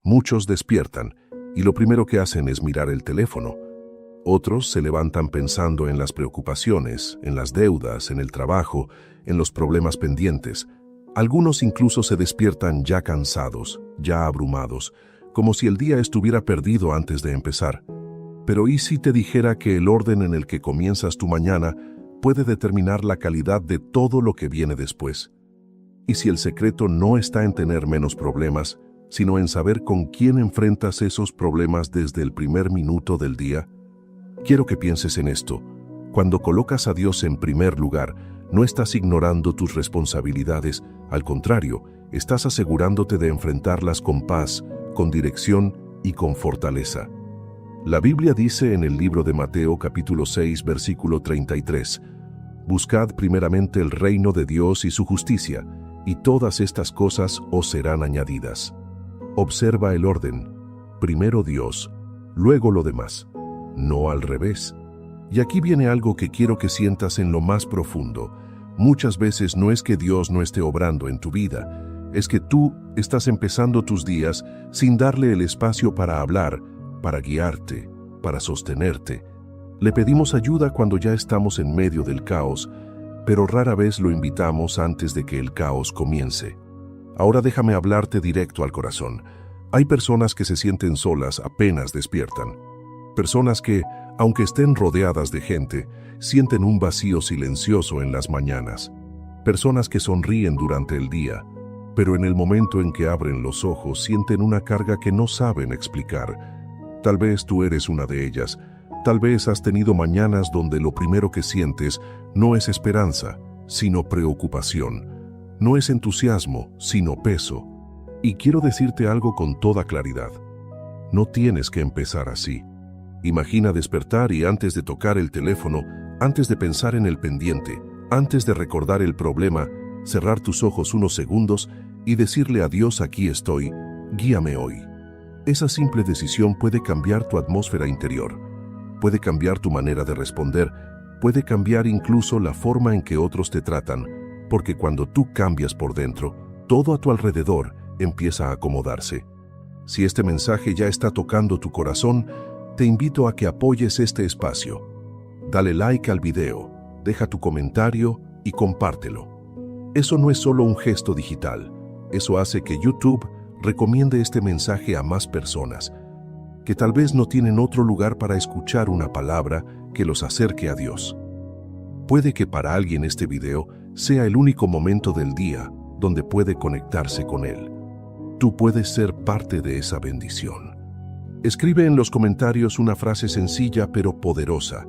Muchos despiertan y lo primero que hacen es mirar el teléfono. Otros se levantan pensando en las preocupaciones, en las deudas, en el trabajo, en los problemas pendientes. Algunos incluso se despiertan ya cansados, ya abrumados, como si el día estuviera perdido antes de empezar. Pero ¿y si te dijera que el orden en el que comienzas tu mañana puede determinar la calidad de todo lo que viene después? ¿Y si el secreto no está en tener menos problemas, sino en saber con quién enfrentas esos problemas desde el primer minuto del día? Quiero que pienses en esto. Cuando colocas a Dios en primer lugar, no estás ignorando tus responsabilidades, al contrario, estás asegurándote de enfrentarlas con paz, con dirección y con fortaleza. La Biblia dice en el libro de Mateo capítulo 6, versículo 33, «Buscad primeramente el reino de Dios y su justicia, y todas estas cosas os serán añadidas». Observa el orden. Primero Dios, luego lo demás. No al revés. Y aquí viene algo que quiero que sientas en lo más profundo. Muchas veces no es que Dios no esté obrando en tu vida, es que tú estás empezando tus días sin darle el espacio para hablar, para guiarte, para sostenerte. Le pedimos ayuda cuando ya estamos en medio del caos, pero rara vez lo invitamos antes de que el caos comience. Ahora déjame hablarte directo al corazón. Hay personas que se sienten solas apenas despiertan. Personas que, aunque estén rodeadas de gente, sienten un vacío silencioso en las mañanas. Personas que sonríen durante el día, pero en el momento en que abren los ojos sienten una carga que no saben explicar. Tal vez tú eres una de ellas. Tal vez has tenido mañanas donde lo primero que sientes no es esperanza, sino preocupación. No es entusiasmo, sino peso. Y quiero decirte algo con toda claridad. No tienes que empezar así. Imagina despertar y antes de tocar el teléfono, antes de pensar en el pendiente, antes de recordar el problema, cerrar tus ojos unos segundos y decirle a Dios: aquí estoy, guíame hoy. Esa simple decisión puede cambiar tu atmósfera interior, puede cambiar tu manera de responder, puede cambiar incluso la forma en que otros te tratan, porque cuando tú cambias por dentro, todo a tu alrededor empieza a acomodarse. Si este mensaje ya está tocando tu corazón, te invito a que apoyes este espacio. Dale like al video, deja tu comentario y compártelo. Eso no es solo un gesto digital, eso hace que YouTube recomiende este mensaje a más personas, que tal vez no tienen otro lugar para escuchar una palabra que los acerque a Dios. Puede que para alguien este video sea el único momento del día donde puede conectarse con Él. Tú puedes ser parte de esa bendición. Escribe en los comentarios una frase sencilla pero poderosa.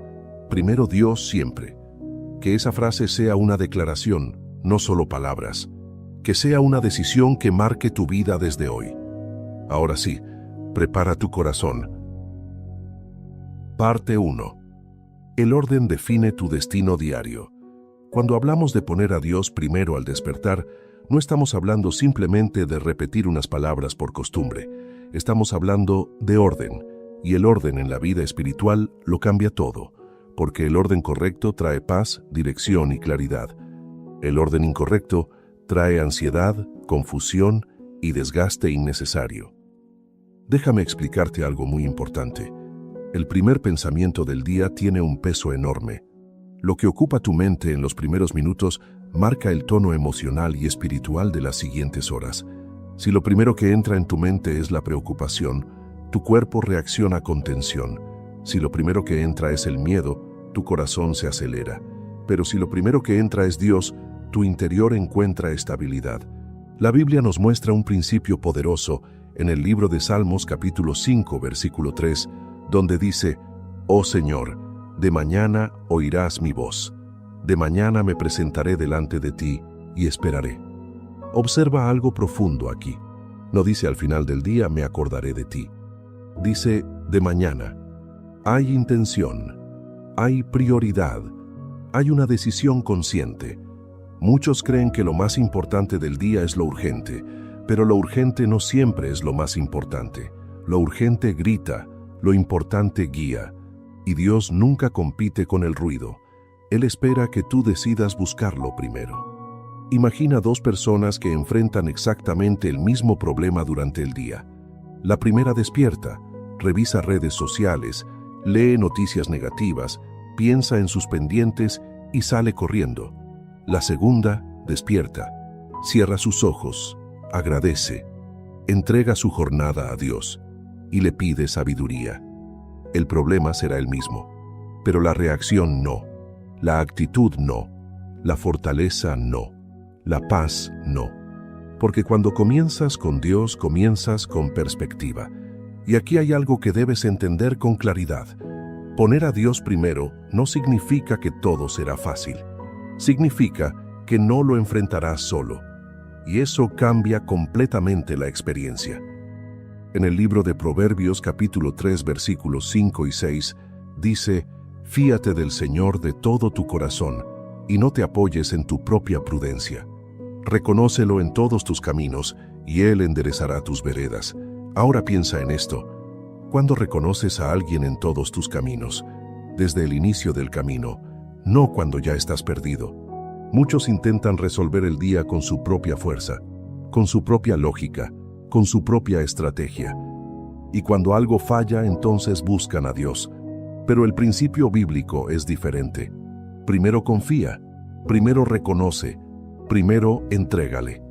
Primero Dios siempre. Que esa frase sea una declaración, no solo palabras. Que sea una decisión que marque tu vida desde hoy. Ahora sí, prepara tu corazón. Parte 1. El orden define tu destino diario. Cuando hablamos de poner a Dios primero al despertar, no estamos hablando simplemente de repetir unas palabras por costumbre. Estamos hablando de orden, y el orden en la vida espiritual lo cambia todo, porque el orden correcto trae paz, dirección y claridad. El orden incorrecto trae ansiedad, confusión y desgaste innecesario. Déjame explicarte algo muy importante. El primer pensamiento del día tiene un peso enorme. Lo que ocupa tu mente en los primeros minutos marca el tono emocional y espiritual de las siguientes horas. Si lo primero que entra en tu mente es la preocupación, tu cuerpo reacciona con tensión. Si lo primero que entra es el miedo, tu corazón se acelera. Pero si lo primero que entra es Dios, tu interior encuentra estabilidad. La Biblia nos muestra un principio poderoso en el libro de Salmos capítulo 5, versículo 3, donde dice: «Oh Señor, de mañana oirás mi voz. De mañana me presentaré delante de ti y esperaré». Observa algo profundo aquí. No dice al final del día me acordaré de ti. Dice de mañana. Hay intención, hay prioridad, hay una decisión consciente. Muchos creen que lo más importante del día es lo urgente, pero lo urgente no siempre es lo más importante. Lo urgente grita, lo importante guía. Y Dios nunca compite con el ruido. Él espera que tú decidas buscarlo primero. Imagina dos personas que enfrentan exactamente el mismo problema durante el día. La primera despierta, revisa redes sociales, lee noticias negativas, piensa en sus pendientes y sale corriendo. La segunda despierta, cierra sus ojos, agradece, entrega su jornada a Dios y le pide sabiduría. El problema será el mismo, pero la reacción no, la actitud no, la fortaleza no, la paz no. Porque cuando comienzas con Dios, comienzas con perspectiva. Y aquí hay algo que debes entender con claridad. Poner a Dios primero no significa que todo será fácil. Significa que no lo enfrentarás solo. Y eso cambia completamente la experiencia. En el libro de Proverbios capítulo 3 versículos 5 y 6 dice: «Fíate del Señor de todo tu corazón y no te apoyes en tu propia prudencia. Reconócelo en todos tus caminos y Él enderezará tus veredas». Ahora piensa en esto. Cuando reconoces a alguien en todos tus caminos, desde el inicio del camino, no cuando ya estás perdido. Muchos intentan resolver el día con su propia fuerza, con su propia lógica, con su propia estrategia. Y cuando algo falla, entonces buscan a Dios. Pero el principio bíblico es diferente. Primero confía, primero reconoce, primero entrégale.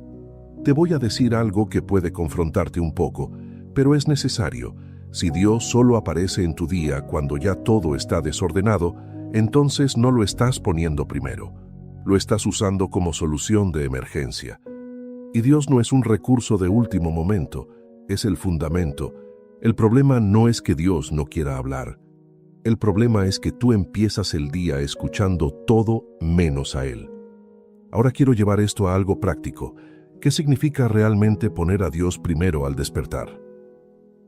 Te voy a decir algo que puede confrontarte un poco, pero es necesario. Si Dios solo aparece en tu día cuando ya todo está desordenado, entonces no lo estás poniendo primero. Lo estás usando como solución de emergencia. Y Dios no es un recurso de último momento, es el fundamento. El problema no es que Dios no quiera hablar. El problema es que tú empiezas el día escuchando todo menos a Él. Ahora quiero llevar esto a algo práctico. ¿Qué significa realmente poner a Dios primero al despertar?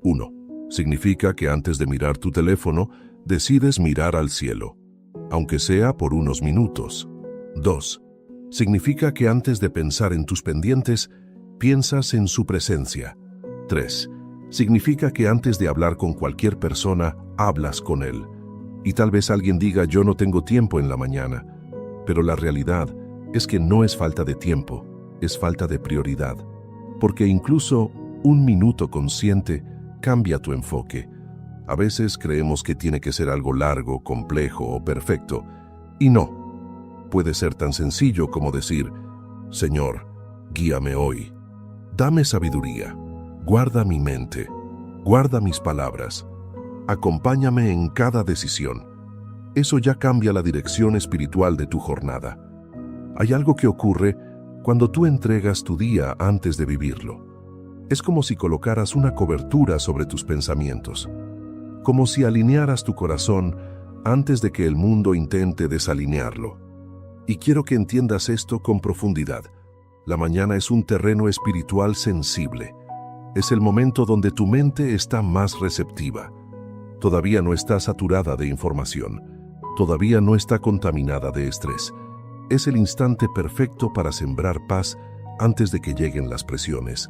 1. Significa que antes de mirar tu teléfono, decides mirar al cielo, aunque sea por unos minutos. 2. Significa que antes de pensar en tus pendientes, piensas en su presencia. 3. Significa que antes de hablar con cualquier persona, hablas con Él. Y tal vez alguien diga: yo no tengo tiempo en la mañana. Pero la realidad es que no es falta de tiempo, es falta de prioridad. Porque incluso un minuto consciente cambia tu enfoque. A veces creemos que tiene que ser algo largo, complejo o perfecto. Y no. Puede ser tan sencillo como decir: Señor, guíame hoy. Dame sabiduría. Guarda mi mente. Guarda mis palabras. Acompáñame en cada decisión. Eso ya cambia la dirección espiritual de tu jornada. Hay algo que ocurre cuando tú entregas tu día antes de vivirlo. Es como si colocaras una cobertura sobre tus pensamientos, como si alinearas tu corazón antes de que el mundo intente desalinearlo. Y quiero que entiendas esto con profundidad. La mañana es un terreno espiritual sensible. Es el momento donde tu mente está más receptiva. Todavía no está saturada de información. Todavía no está contaminada de estrés. Es el instante perfecto para sembrar paz antes de que lleguen las presiones.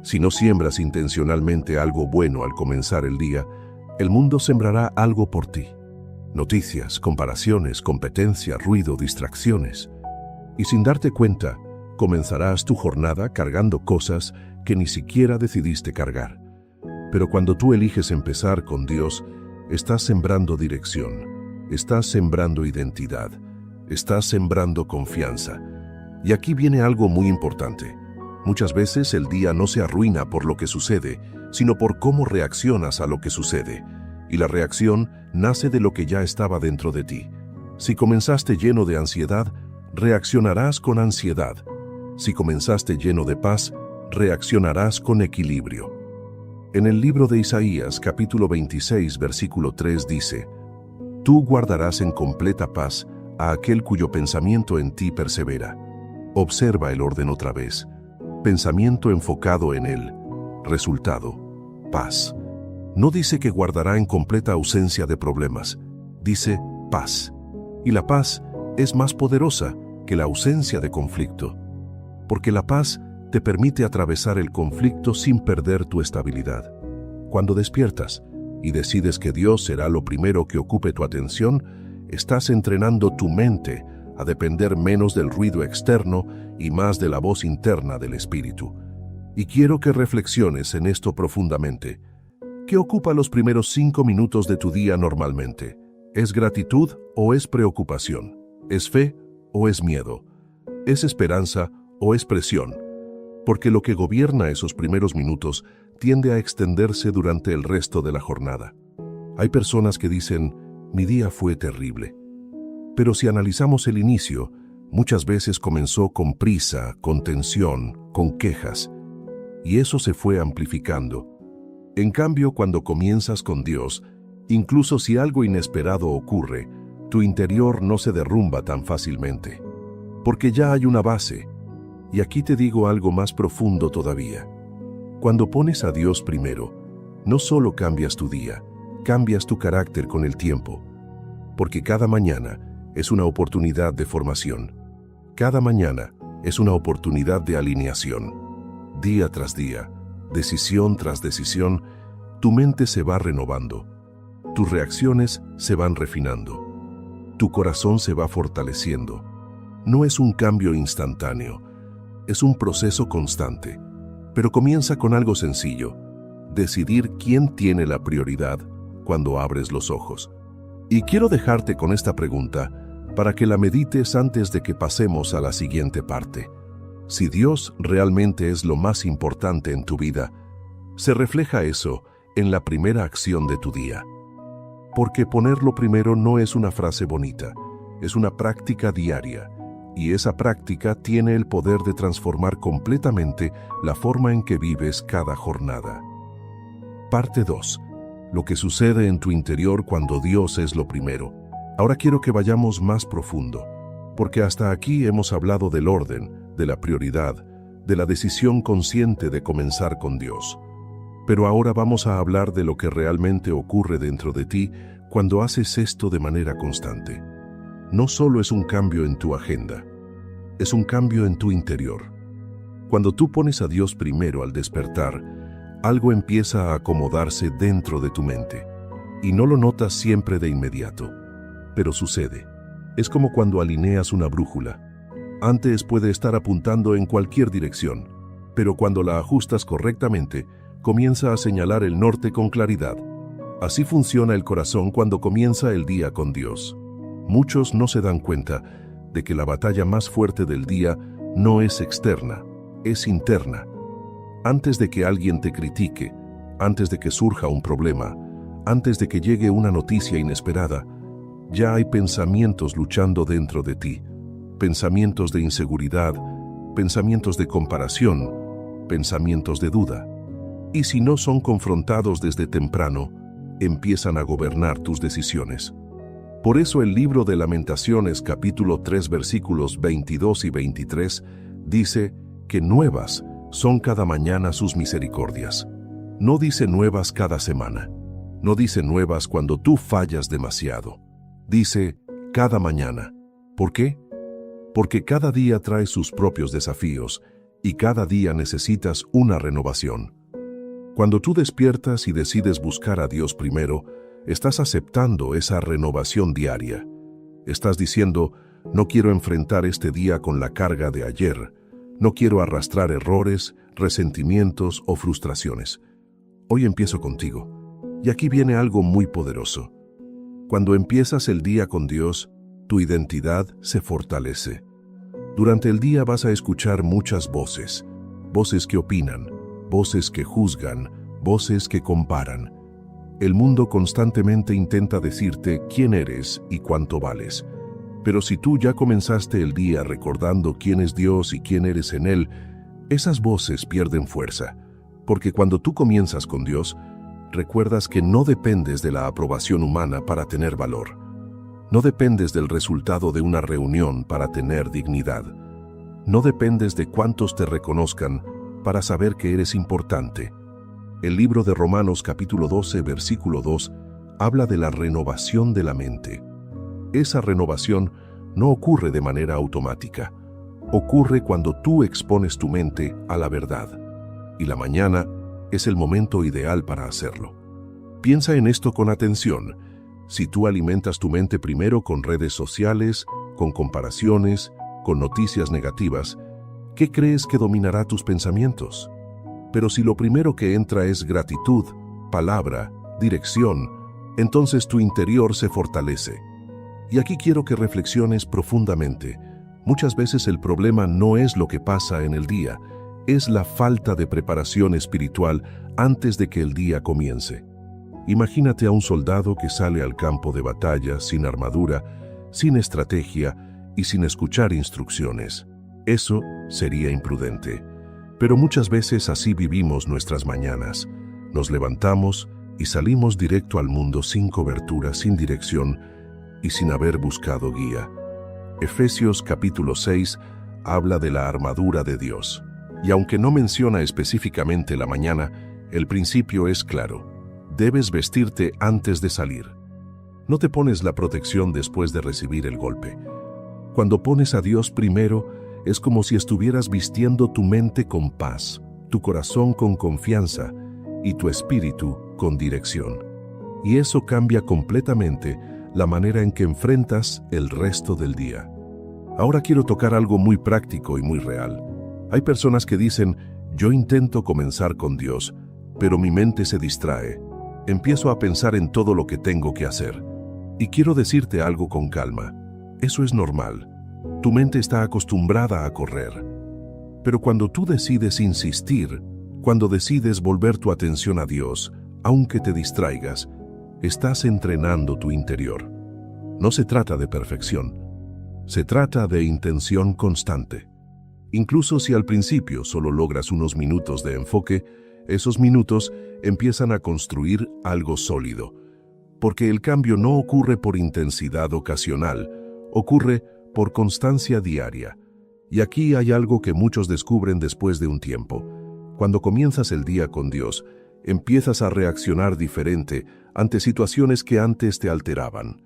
Si no siembras intencionalmente algo bueno al comenzar el día, el mundo sembrará algo por ti. Noticias, comparaciones, competencia, ruido, distracciones. Y sin darte cuenta, comenzarás tu jornada cargando cosas que ni siquiera decidiste cargar. Pero cuando tú eliges empezar con Dios, estás sembrando dirección, estás sembrando identidad, estás sembrando confianza. Y aquí viene algo muy importante. Muchas veces el día no se arruina por lo que sucede, sino por cómo reaccionas a lo que sucede. Y la reacción nace de lo que ya estaba dentro de ti. Si comenzaste lleno de ansiedad, reaccionarás con ansiedad. Si comenzaste lleno de paz, reaccionarás con equilibrio. En el libro de Isaías, capítulo 26, versículo 3 dice: «Tú guardarás en completa paz a aquel cuyo pensamiento en ti persevera». Observa el orden otra vez. Pensamiento enfocado en Él. Resultado: paz. No dice que guardará en completa ausencia de problemas. Dice paz. Y la paz es más poderosa que la ausencia de conflicto. Porque la paz te permite atravesar el conflicto sin perder tu estabilidad. Cuando despiertas y decides que Dios será lo primero que ocupe tu atención, estás entrenando tu mente a depender menos del ruido externo y más de la voz interna del Espíritu. Y quiero que reflexiones en esto profundamente. ¿Qué ocupa los primeros 5 minutos de tu día normalmente? ¿Es gratitud o es preocupación? ¿Es fe o es miedo? ¿Es esperanza o es presión? Porque lo que gobierna esos primeros minutos tiende a extenderse durante el resto de la jornada. Hay personas que dicen, mi día fue terrible. Pero si analizamos el inicio, muchas veces comenzó con prisa, con tensión, con quejas. Y eso se fue amplificando. En cambio, cuando comienzas con Dios, incluso si algo inesperado ocurre, tu interior no se derrumba tan fácilmente. Porque ya hay una base. Y aquí te digo algo más profundo todavía. Cuando pones a Dios primero, no solo cambias tu día, cambias tu carácter con el tiempo. Porque cada mañana es una oportunidad de formación. Cada mañana es una oportunidad de alineación. Día tras día, decisión tras decisión, tu mente se va renovando. Tus reacciones se van refinando. Tu corazón se va fortaleciendo. No es un cambio instantáneo, es un proceso constante. Pero comienza con algo sencillo: decidir quién tiene la prioridad cuando abres los ojos. Y quiero dejarte con esta pregunta para que la medites antes de que pasemos a la siguiente parte. Si Dios realmente es lo más importante en tu vida, se refleja eso en la primera acción de tu día. Porque ponerlo primero no es una frase bonita, es una práctica diaria, y esa práctica tiene el poder de transformar completamente la forma en que vives cada jornada. Parte 2. Lo que sucede en tu interior cuando Dios es lo primero. Ahora quiero que vayamos más profundo, porque hasta aquí hemos hablado del orden, de la prioridad, de la decisión consciente de comenzar con Dios. Pero ahora vamos a hablar de lo que realmente ocurre dentro de ti cuando haces esto de manera constante. No solo es un cambio en tu agenda, es un cambio en tu interior. Cuando tú pones a Dios primero al despertar, algo empieza a acomodarse dentro de tu mente. Y no lo notas siempre de inmediato, pero sucede. Es como cuando alineas una brújula. Antes puede estar apuntando en cualquier dirección, pero cuando la ajustas correctamente, comienza a señalar el norte con claridad. Así funciona el corazón cuando comienza el día con Dios. Muchos no se dan cuenta de que la batalla más fuerte del día no es externa, es interna. Antes de que alguien te critique, antes de que surja un problema, antes de que llegue una noticia inesperada, ya hay pensamientos luchando dentro de ti. Pensamientos de inseguridad, pensamientos de comparación, pensamientos de duda. Y si no son confrontados desde temprano, empiezan a gobernar tus decisiones. Por eso el libro de Lamentaciones, capítulo 3, versículos 22 y 23, dice que nuevas son cada mañana sus misericordias. No dice nuevas cada semana. No dice nuevas cuando tú fallas demasiado. Dice cada mañana. ¿Por qué? Porque cada día trae sus propios desafíos y cada día necesitas una renovación. Cuando tú despiertas y decides buscar a Dios primero, estás aceptando esa renovación diaria. Estás diciendo, no quiero enfrentar este día con la carga de ayer. No quiero arrastrar errores, resentimientos o frustraciones. Hoy empiezo contigo. Y aquí viene algo muy poderoso. Cuando empiezas el día con Dios, tu identidad se fortalece. Durante el día vas a escuchar muchas voces. Voces que opinan, voces que juzgan, voces que comparan. El mundo constantemente intenta decirte quién eres y cuánto vales. Pero si tú ya comenzaste el día recordando quién es Dios y quién eres en Él, esas voces pierden fuerza. Porque cuando tú comienzas con Dios, recuerdas que no dependes de la aprobación humana para tener valor. No dependes del resultado de una reunión para tener dignidad. No dependes de cuántos te reconozcan para saber que eres importante. El libro de Romanos capítulo 12, versículo 2, habla de la renovación de la mente. Esa renovación no ocurre de manera automática. Ocurre cuando tú expones tu mente a la verdad. Y la mañana es el momento ideal para hacerlo. Piensa en esto con atención. Si tú alimentas tu mente primero con redes sociales, con comparaciones, con noticias negativas, ¿qué crees que dominará tus pensamientos? Pero si lo primero que entra es gratitud, palabra, dirección, entonces tu interior se fortalece. Y aquí quiero que reflexiones profundamente. Muchas veces el problema no es lo que pasa en el día, es la falta de preparación espiritual antes de que el día comience. Imagínate a un soldado que sale al campo de batalla sin armadura, sin estrategia y sin escuchar instrucciones. Eso sería imprudente. Pero muchas veces así vivimos nuestras mañanas. Nos levantamos y salimos directo al mundo sin cobertura, sin dirección y sin haber buscado guía. Efesios capítulo 6 habla de la armadura de Dios. Y aunque no menciona específicamente la mañana, el principio es claro. Debes vestirte antes de salir. No te pones la protección después de recibir el golpe. Cuando pones a Dios primero, es como si estuvieras vistiendo tu mente con paz, tu corazón con confianza y tu espíritu con dirección. Y eso cambia completamente la manera en que enfrentas el resto del día. Ahora quiero tocar algo muy práctico y muy real. Hay personas que dicen, yo intento comenzar con Dios, pero mi mente se distrae. Empiezo a pensar en todo lo que tengo que hacer. Y quiero decirte algo con calma. Eso es normal. Tu mente está acostumbrada a correr. Pero cuando tú decides insistir, cuando decides volver tu atención a Dios, aunque te distraigas, estás entrenando tu interior. No se trata de perfección. Se trata de intención constante. Incluso si al principio solo logras unos minutos de enfoque, esos minutos empiezan a construir algo sólido. Porque el cambio no ocurre por intensidad ocasional, ocurre por constancia diaria. Y aquí hay algo que muchos descubren después de un tiempo. Cuando comienzas el día con Dios, empiezas a reaccionar diferente ante situaciones que antes te alteraban.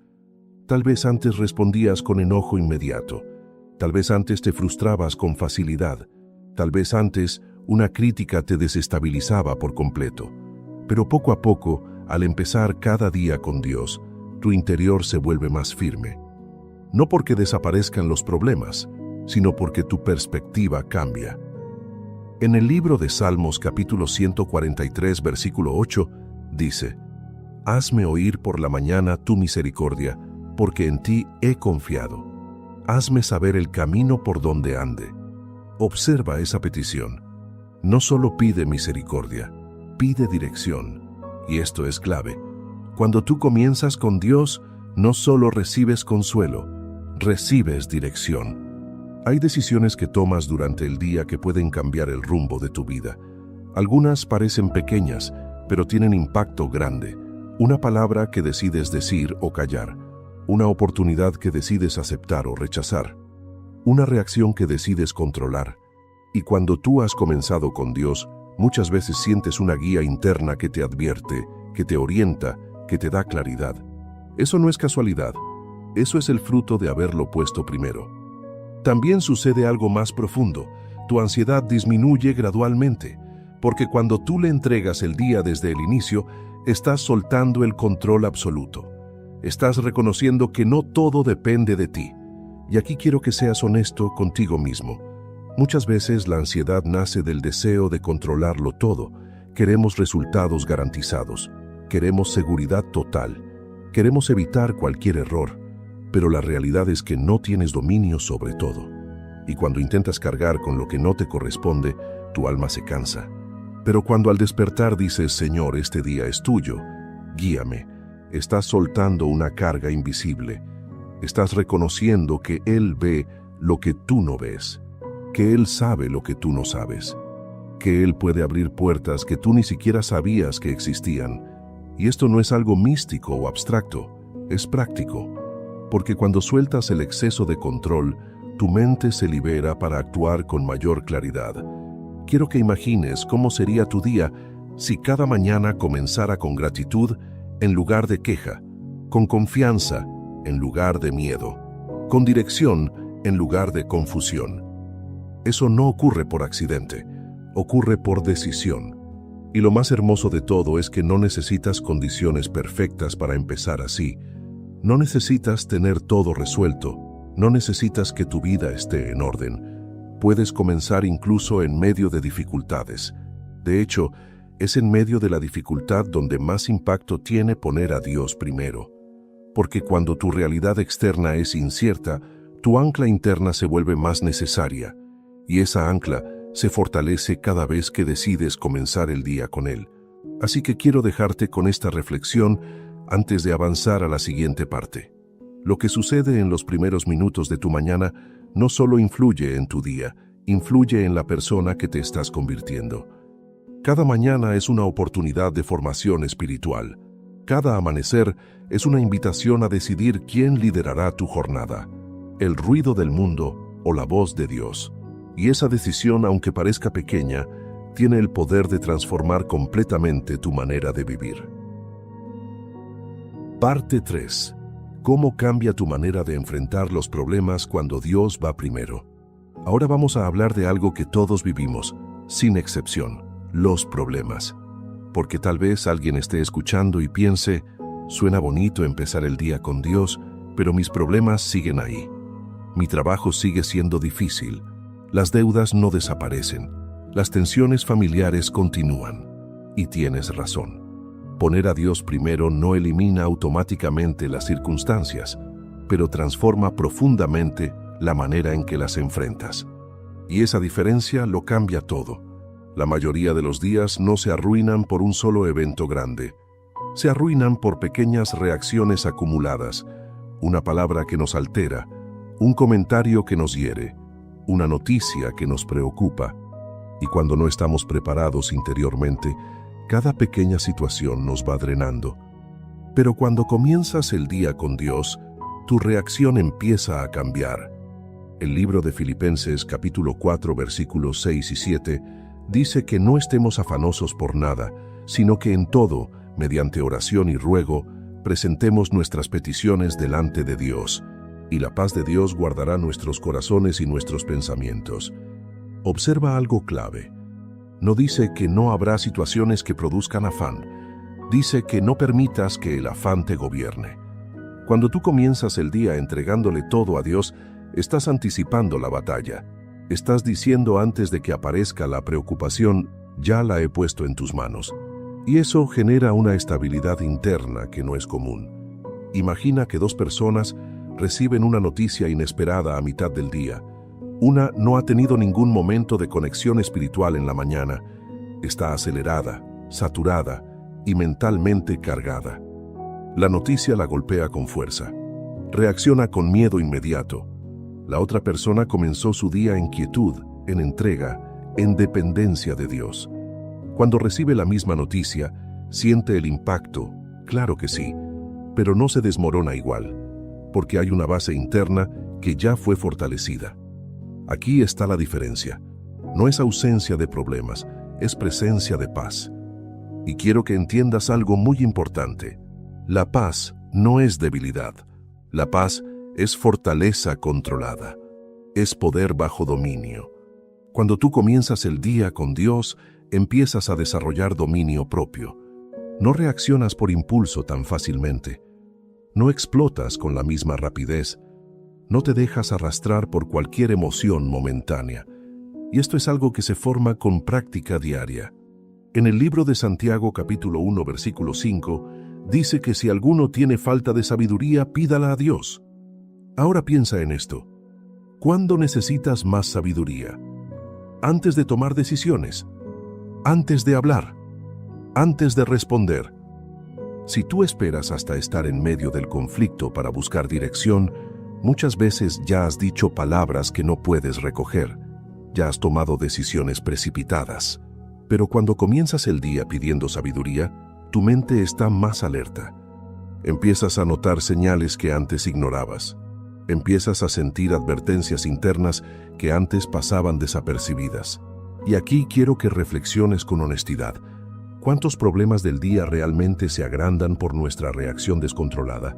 Tal vez antes respondías con enojo inmediato. Tal vez antes te frustrabas con facilidad. Tal vez antes una crítica te desestabilizaba por completo. Pero poco a poco, al empezar cada día con Dios, tu interior se vuelve más firme. No porque desaparezcan los problemas, sino porque tu perspectiva cambia. En el libro de Salmos capítulo 143, versículo 8, dice, «Hazme oír por la mañana tu misericordia, porque en ti he confiado. Hazme saber el camino por donde ande». Observa esa petición. No solo pide misericordia, pide dirección. Y esto es clave. Cuando tú comienzas con Dios, no solo recibes consuelo, recibes dirección. Hay decisiones que tomas durante el día que pueden cambiar el rumbo de tu vida. Algunas parecen pequeñas, pero tienen impacto grande. Una palabra que decides decir o callar. Una oportunidad que decides aceptar o rechazar. Una reacción que decides controlar. Y cuando tú has comenzado con Dios, muchas veces sientes una guía interna que te advierte, que te orienta, que te da claridad. Eso no es casualidad. Eso es el fruto de haberlo puesto primero. También sucede algo más profundo. Tu ansiedad disminuye gradualmente, porque cuando tú le entregas el día desde el inicio, estás soltando el control absoluto. Estás reconociendo que no todo depende de ti. Y aquí quiero que seas honesto contigo mismo. Muchas veces la ansiedad nace del deseo de controlarlo todo. Queremos resultados garantizados. Queremos seguridad total. Queremos evitar cualquier error. Pero la realidad es que no tienes dominio sobre todo. Y cuando intentas cargar con lo que no te corresponde, tu alma se cansa. Pero cuando al despertar dices, Señor, este día es tuyo, guíame, estás soltando una carga invisible. Estás reconociendo que Él ve lo que tú no ves, que Él sabe lo que tú no sabes, que Él puede abrir puertas que tú ni siquiera sabías que existían. Y esto no es algo místico o abstracto, es práctico. Porque cuando sueltas el exceso de control, tu mente se libera para actuar con mayor claridad. Quiero que imagines cómo sería tu día si cada mañana comenzara con gratitud en lugar de queja, con confianza en lugar de miedo, con dirección en lugar de confusión. Eso no ocurre por accidente, ocurre por decisión. Y lo más hermoso de todo es que no necesitas condiciones perfectas para empezar así. No necesitas tener todo resuelto, no necesitas que tu vida esté en orden. Puedes comenzar incluso en medio de dificultades. De hecho, es en medio de la dificultad donde más impacto tiene poner a Dios primero. Porque cuando tu realidad externa es incierta, tu ancla interna se vuelve más necesaria, y esa ancla se fortalece cada vez que decides comenzar el día con Él. Así que quiero dejarte con esta reflexión antes de avanzar a la siguiente parte. Lo que sucede en los primeros minutos de tu mañana no solo influye en tu día, influye en la persona que te estás convirtiendo. Cada mañana es una oportunidad de formación espiritual. Cada amanecer es una invitación a decidir quién liderará tu jornada, el ruido del mundo o la voz de Dios. Y esa decisión, aunque parezca pequeña, tiene el poder de transformar completamente tu manera de vivir. Parte 3. ¿Cómo cambia tu manera de enfrentar los problemas cuando Dios va primero? Ahora vamos a hablar de algo que todos vivimos, sin excepción, los problemas. Porque tal vez alguien esté escuchando y piense, suena bonito empezar el día con Dios, pero mis problemas siguen ahí. Mi trabajo sigue siendo difícil, las deudas no desaparecen, las tensiones familiares continúan. Y tienes razón. Poner a Dios primero no elimina automáticamente las circunstancias, pero transforma profundamente la manera en que las enfrentas. Y esa diferencia lo cambia todo. La mayoría de los días no se arruinan por un solo evento grande. Se arruinan por pequeñas reacciones acumuladas, una palabra que nos altera, un comentario que nos hiere, una noticia que nos preocupa. Y cuando no estamos preparados interiormente, cada pequeña situación nos va drenando. Pero cuando comienzas el día con Dios, tu reacción empieza a cambiar. El libro de Filipenses capítulo 4 versículos 6 y 7 dice que no estemos afanosos por nada, sino que en todo, mediante oración y ruego, presentemos nuestras peticiones delante de Dios, y la paz de Dios guardará nuestros corazones y nuestros pensamientos. Observa algo clave. No dice que no habrá situaciones que produzcan afán. Dice que no permitas que el afán te gobierne. Cuando tú comienzas el día entregándole todo a Dios, estás anticipando la batalla. Estás diciendo antes de que aparezca la preocupación, ya la he puesto en tus manos. Y eso genera una estabilidad interna que no es común. Imagina que dos personas reciben una noticia inesperada a mitad del día. Una no ha tenido ningún momento de conexión espiritual en la mañana. Está acelerada, saturada y mentalmente cargada. La noticia la golpea con fuerza. Reacciona con miedo inmediato. La otra persona comenzó su día en quietud, en entrega, en dependencia de Dios. Cuando recibe la misma noticia, siente el impacto, claro que sí, pero no se desmorona igual, porque hay una base interna que ya fue fortalecida. Aquí está la diferencia. No es ausencia de problemas, es presencia de paz. Y quiero que entiendas algo muy importante. La paz no es debilidad. La paz es fortaleza controlada. Es poder bajo dominio. Cuando tú comienzas el día con Dios, empiezas a desarrollar dominio propio. No reaccionas por impulso tan fácilmente. No explotas con la misma rapidez. No te dejas arrastrar por cualquier emoción momentánea. Y esto es algo que se forma con práctica diaria. En el libro de Santiago capítulo 1 versículo 5, dice que si alguno tiene falta de sabiduría, pídala a Dios. Ahora piensa en esto. ¿Cuándo necesitas más sabiduría? ¿Antes de tomar decisiones? ¿Antes de hablar? ¿Antes de responder? Si tú esperas hasta estar en medio del conflicto para buscar dirección, muchas veces ya has dicho palabras que no puedes recoger. Ya has tomado decisiones precipitadas. Pero cuando comienzas el día pidiendo sabiduría, tu mente está más alerta. Empiezas a notar señales que antes ignorabas. Empiezas a sentir advertencias internas que antes pasaban desapercibidas. Y aquí quiero que reflexiones con honestidad. ¿Cuántos problemas del día realmente se agrandan por nuestra reacción descontrolada?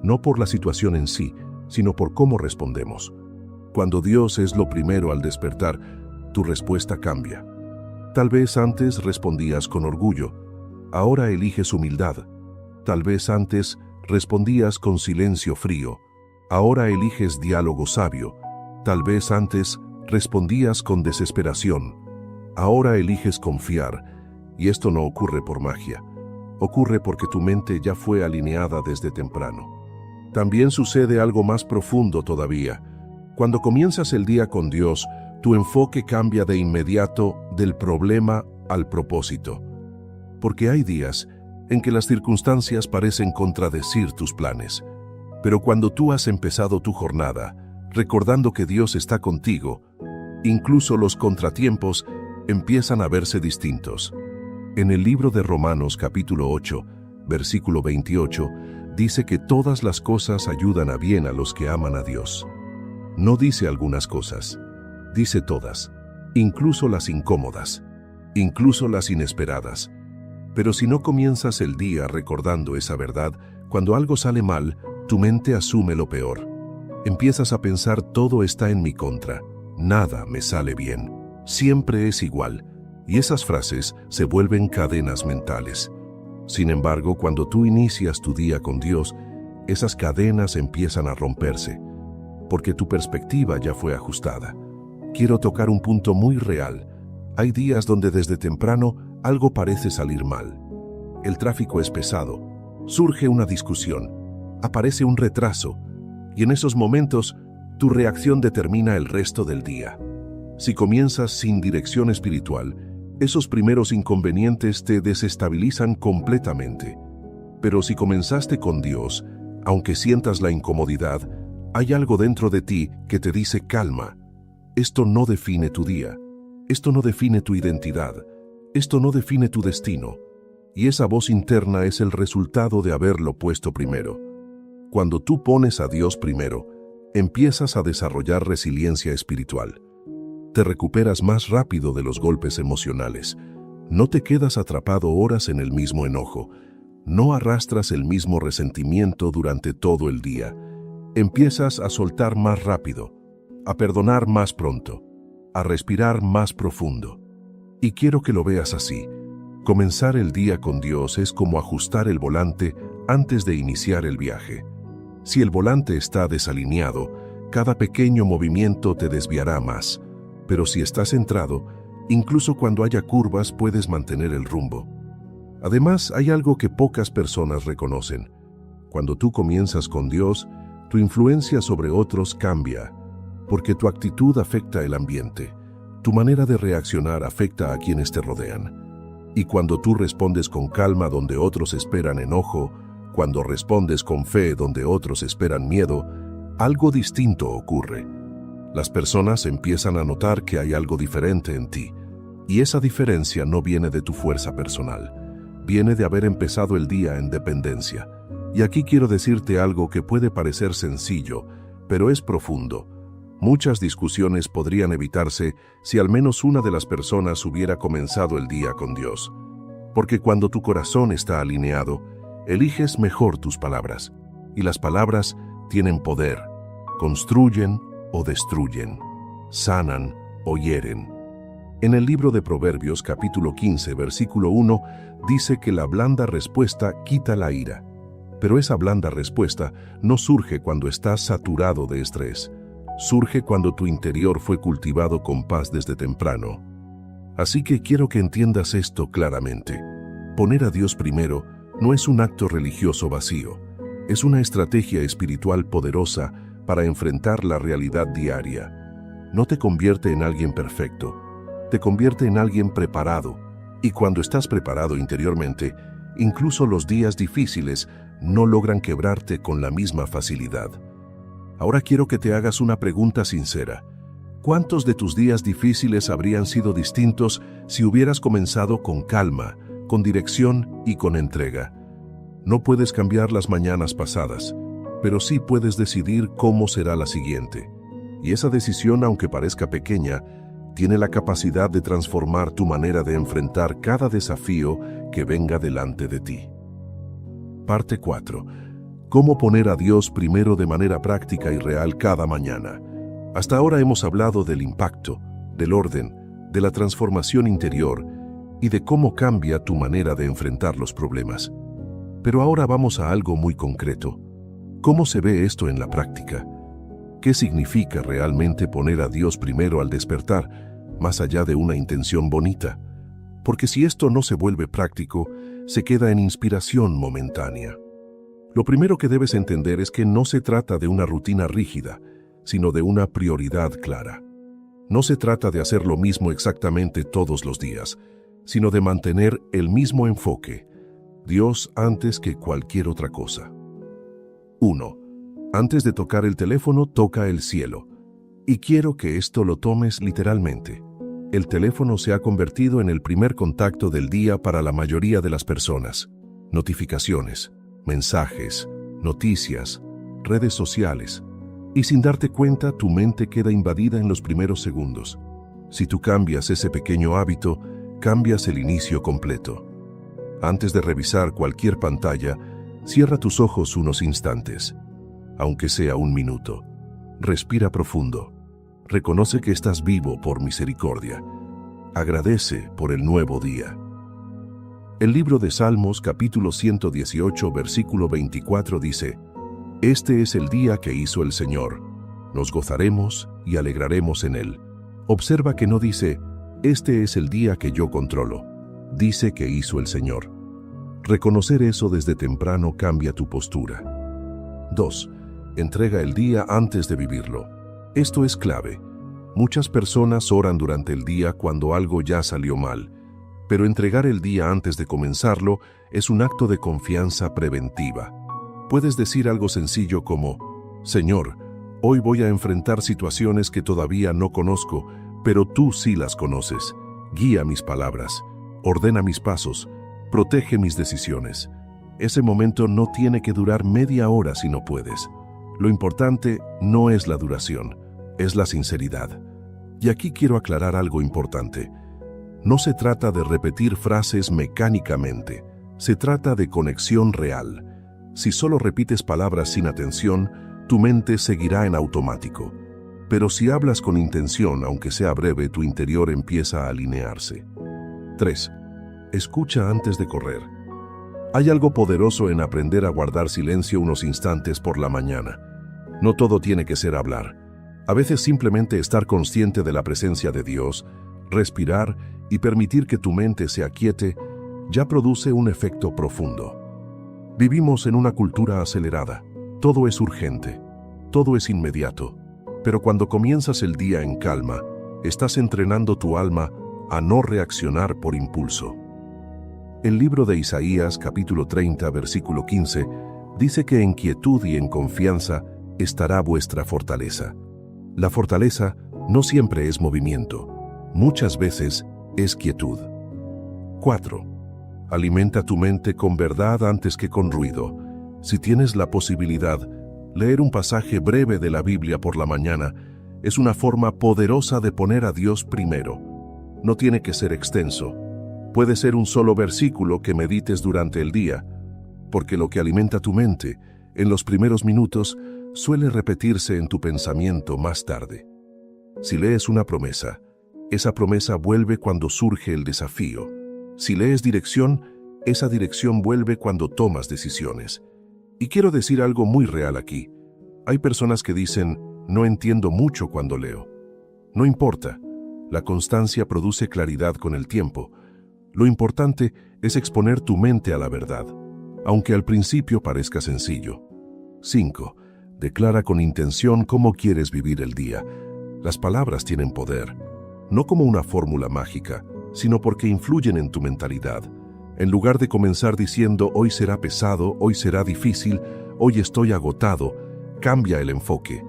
No por la situación en sí, sino por cómo respondemos. Cuando Dios es lo primero al despertar, tu respuesta cambia. Tal vez antes respondías con orgullo, ahora eliges humildad. Tal vez antes respondías con silencio frío, ahora eliges diálogo sabio. Tal vez antes respondías con desesperación, Ahora eliges confiar, y esto no ocurre por magia. Ocurre porque tu mente ya fue alineada desde temprano. También sucede algo más profundo todavía. Cuando comienzas el día con Dios, tu enfoque cambia de inmediato del problema al propósito. Porque hay días en que las circunstancias parecen contradecir tus planes. Pero cuando tú has empezado tu jornada, recordando que Dios está contigo, incluso los contratiempos empiezan a verse distintos. En el libro de Romanos capítulo 8, versículo 28, dice que todas las cosas ayudan a bien a los que aman a Dios. No dice algunas cosas, dice todas, incluso las incómodas, incluso las inesperadas. Pero si no comienzas el día recordando esa verdad, cuando algo sale mal, tu mente asume lo peor. Empiezas a pensar todo está en mi contra, nada me sale bien, siempre es igual. Y esas frases se vuelven cadenas mentales. Sin embargo, cuando tú inicias tu día con Dios, esas cadenas empiezan a romperse, porque tu perspectiva ya fue ajustada. Quiero tocar un punto muy real. Hay días donde desde temprano algo parece salir mal. El tráfico es pesado, surge una discusión, aparece un retraso, y en esos momentos tu reacción determina el resto del día. Si comienzas sin dirección espiritual, esos primeros inconvenientes te desestabilizan completamente. Pero si comenzaste con Dios, aunque sientas la incomodidad, hay algo dentro de ti que te dice calma. Esto no define tu día, esto no define tu identidad, esto no define tu destino. Y esa voz interna es el resultado de haberlo puesto primero. Cuando tú pones a Dios primero, empiezas a desarrollar resiliencia espiritual. Te recuperas más rápido de los golpes emocionales. No te quedas atrapado horas en el mismo enojo. No arrastras el mismo resentimiento durante todo el día. Empiezas a soltar más rápido, a perdonar más pronto, a respirar más profundo. Y quiero que lo veas así. Comenzar el día con Dios es como ajustar el volante antes de iniciar el viaje. Si el volante está desalineado, cada pequeño movimiento te desviará más. Pero si estás centrado, incluso cuando haya curvas puedes mantener el rumbo. Además, hay algo que pocas personas reconocen. Cuando tú comienzas con Dios, tu influencia sobre otros cambia, porque tu actitud afecta el ambiente. Tu manera de reaccionar afecta a quienes te rodean. Y cuando tú respondes con calma donde otros esperan enojo, cuando respondes con fe donde otros esperan miedo, algo distinto ocurre. Las personas empiezan a notar que hay algo diferente en ti, y esa diferencia no viene de tu fuerza personal, viene de haber empezado el día en dependencia. Y aquí quiero decirte algo que puede parecer sencillo, pero es profundo. Muchas discusiones podrían evitarse si al menos una de las personas hubiera comenzado el día con Dios. Porque cuando tu corazón está alineado, eliges mejor tus palabras, y las palabras tienen poder, construyen o destruyen, sanan o hieren. En el libro de Proverbios capítulo 15, versículo 1, dice que la blanda respuesta quita la ira. Pero esa blanda respuesta no surge cuando estás saturado de estrés, surge cuando tu interior fue cultivado con paz desde temprano. Así que quiero que entiendas esto claramente. Poner a Dios primero no es un acto religioso vacío, es una estrategia espiritual poderosa para enfrentar la realidad diaria. No te convierte en alguien perfecto, te convierte en alguien preparado. Y cuando estás preparado interiormente, incluso los días difíciles no logran quebrarte con la misma facilidad. Ahora quiero que te hagas una pregunta sincera. ¿Cuántos de tus días difíciles habrían sido distintos si hubieras comenzado con calma, con dirección y con entrega? No puedes cambiar las mañanas pasadas, pero sí puedes decidir cómo será la siguiente. Y esa decisión, aunque parezca pequeña, tiene la capacidad de transformar tu manera de enfrentar cada desafío que venga delante de ti. Parte 4. ¿Cómo poner a Dios primero de manera práctica y real cada mañana? Hasta ahora hemos hablado del impacto, del orden, de la transformación interior y de cómo cambia tu manera de enfrentar los problemas. Pero ahora vamos a algo muy concreto. ¿Cómo se ve esto en la práctica? ¿Qué significa realmente poner a Dios primero al despertar? más allá de una intención bonita. Porque si esto no se vuelve práctico, se queda en inspiración momentánea. Lo primero que debes entender es que no se trata de una rutina rígida, sino de una prioridad clara. No se trata de hacer lo mismo exactamente todos los días, sino de mantener el mismo enfoque, Dios antes que cualquier otra cosa. 1. Antes de tocar el teléfono, toca el cielo. Y quiero que esto lo tomes literalmente. El teléfono se ha convertido en el primer contacto del día para la mayoría de las personas. Notificaciones, mensajes, noticias, redes sociales. Y sin darte cuenta, tu mente queda invadida en los primeros segundos. Si tú cambias ese pequeño hábito, cambias el inicio completo. Antes de revisar cualquier pantalla, cierra tus ojos unos instantes, aunque sea un minuto. Respira profundo. Reconoce que estás vivo por misericordia. Agradece por el nuevo día. El libro de Salmos, capítulo 118, versículo 24 dice: Este es el día que hizo el Señor. Nos gozaremos y alegraremos en él. Observa que no dice: Este es el día que yo controlo. Dice que hizo el Señor. Reconocer eso desde temprano cambia tu postura. 2. Entrega el día antes de vivirlo. Esto es clave. Muchas personas oran durante el día cuando algo ya salió mal, pero entregar el día antes de comenzarlo es un acto de confianza preventiva. Puedes decir algo sencillo como: Señor, hoy voy a enfrentar situaciones que todavía no conozco, pero tú sí las conoces. Guía mis palabras, ordena mis pasos, protege mis decisiones. Ese momento no tiene que durar media hora si no puedes. Lo importante no es la duración, es la sinceridad. Y aquí quiero aclarar algo importante. No se trata de repetir frases mecánicamente, se trata de conexión real. Si solo repites palabras sin atención, tu mente seguirá en automático. Pero si hablas con intención, aunque sea breve, tu interior empieza a alinearse. 3. Escucha antes de correr. Hay algo poderoso en aprender a guardar silencio unos instantes por la mañana. No todo tiene que ser hablar. A veces simplemente estar consciente de la presencia de Dios, respirar y permitir que tu mente se aquiete, ya produce un efecto profundo. Vivimos en una cultura acelerada. Todo es urgente, todo es inmediato. Pero cuando comienzas el día en calma, estás entrenando tu alma a no reaccionar por impulso. El libro de Isaías, capítulo 30, versículo 15, dice que en quietud y en confianza estará vuestra fortaleza. La fortaleza no siempre es movimiento, muchas veces es quietud. 4. Alimenta tu mente con verdad antes que con ruido. Si tienes la posibilidad, leer un pasaje breve de la Biblia por la mañana es una forma poderosa de poner a Dios primero. No tiene que ser extenso. Puede ser un solo versículo que medites durante el día, porque lo que alimenta tu mente en los primeros minutos suele repetirse en tu pensamiento más tarde. Si lees una promesa, esa promesa vuelve cuando surge el desafío. Si lees dirección, esa dirección vuelve cuando tomas decisiones. Y quiero decir algo muy real aquí. Hay personas que dicen: no entiendo mucho cuando leo. No importa. La constancia produce claridad con el tiempo. Lo importante es exponer tu mente a la verdad, aunque al principio parezca sencillo. 5. Declara con intención cómo quieres vivir el día. Las palabras tienen poder, no como una fórmula mágica, sino porque influyen en tu mentalidad. En lugar de comenzar diciendo: hoy será pesado, hoy será difícil, hoy estoy agotado, cambia el enfoque.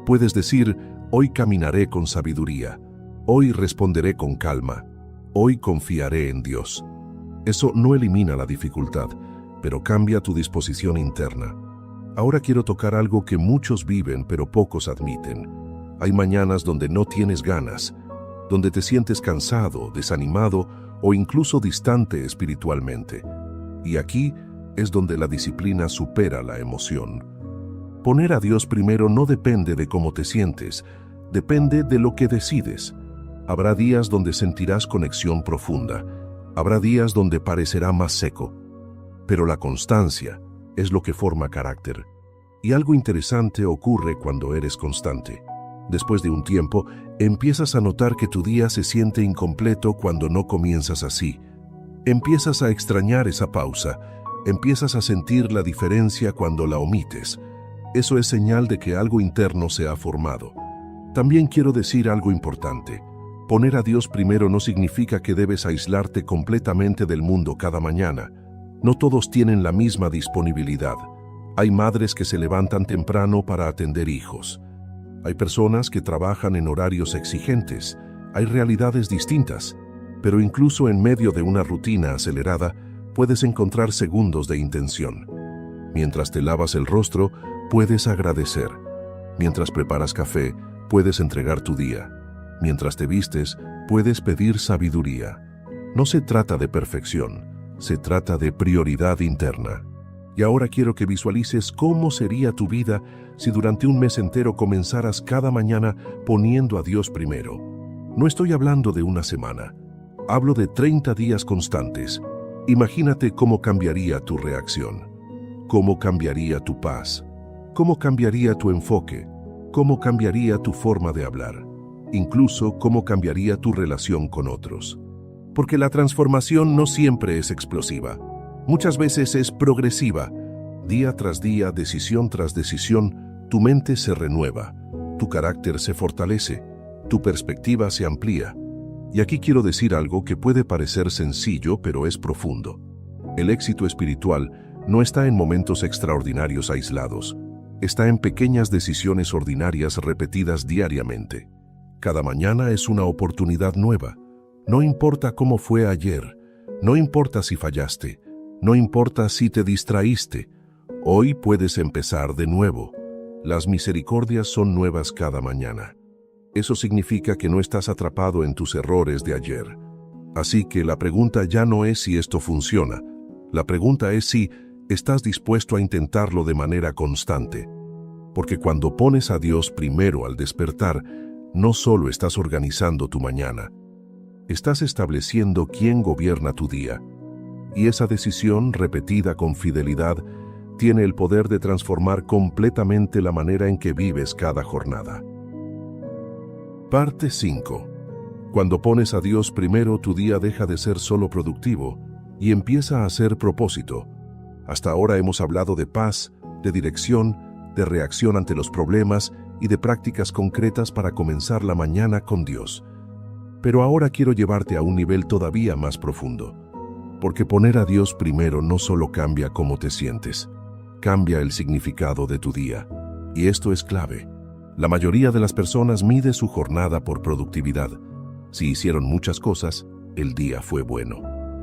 Puedes decir: hoy caminaré con sabiduría, hoy responderé con calma, hoy confiaré en Dios. Eso no elimina la dificultad, pero cambia tu disposición interna. Ahora quiero tocar algo que muchos viven pero pocos admiten. Hay mañanas donde no tienes ganas, donde te sientes cansado, desanimado o incluso distante espiritualmente. Y aquí es donde la disciplina supera la emoción. Poner a Dios primero no depende de cómo te sientes, depende de lo que decides. Habrá días donde sentirás conexión profunda, habrá días donde parecerá más seco, pero la constancia es lo que forma carácter. Y algo interesante ocurre cuando eres constante. Después de un tiempo, empiezas a notar que tu día se siente incompleto cuando no comienzas así. Empiezas a extrañar esa pausa, empiezas a sentir la diferencia cuando la omites. Eso es señal de que algo interno se ha formado. También quiero decir algo importante. Poner a Dios primero no significa que debes aislarte completamente del mundo cada mañana. No todos tienen la misma disponibilidad. Hay madres que se levantan temprano para atender hijos. Hay personas que trabajan en horarios exigentes. Hay realidades distintas. Pero incluso en medio de una rutina acelerada, puedes encontrar segundos de intención. Mientras te lavas el rostro, puedes agradecer. Mientras preparas café, puedes entregar tu día. Mientras te vistes, puedes pedir sabiduría. No se trata de perfección, se trata de prioridad interna. Y ahora quiero que visualices cómo sería tu vida si durante un mes entero comenzaras cada mañana poniendo a Dios primero. No estoy hablando de una semana, hablo de 30 días constantes. Imagínate cómo cambiaría tu reacción, cómo cambiaría tu paz, cómo cambiaría tu enfoque, cómo cambiaría tu forma de hablar, incluso cómo cambiaría tu relación con otros. Porque la transformación no siempre es explosiva. Muchas veces es progresiva. Día tras día, decisión tras decisión, tu mente se renueva, tu carácter se fortalece, tu perspectiva se amplía. Y aquí quiero decir algo que puede parecer sencillo, pero es profundo. El éxito espiritual no está en momentos extraordinarios aislados. Está en pequeñas decisiones ordinarias repetidas diariamente. Cada mañana es una oportunidad nueva. No importa cómo fue ayer, no importa si fallaste, no importa si te distraíste. Hoy puedes empezar de nuevo. Las misericordias son nuevas cada mañana. Eso significa que no estás atrapado en tus errores de ayer. Así que la pregunta ya no es si esto funciona. La pregunta es si estás dispuesto a intentarlo de manera constante. Porque cuando pones a Dios primero al despertar, no solo estás organizando tu mañana, estás estableciendo quién gobierna tu día. Y esa decisión, repetida con fidelidad, tiene el poder de transformar completamente la manera en que vives cada jornada. Parte 5. Cuando pones a Dios primero, tu día deja de ser solo productivo y empieza a ser propósito. Hasta ahora hemos hablado de paz, de dirección, de reacción ante los problemas y de prácticas concretas para comenzar la mañana con Dios. Pero ahora quiero llevarte a un nivel todavía más profundo. Porque poner a Dios primero no solo cambia cómo te sientes, cambia el significado de tu día. Y esto es clave. La mayoría de las personas mide su jornada por productividad. Si hicieron muchas cosas, el día fue bueno.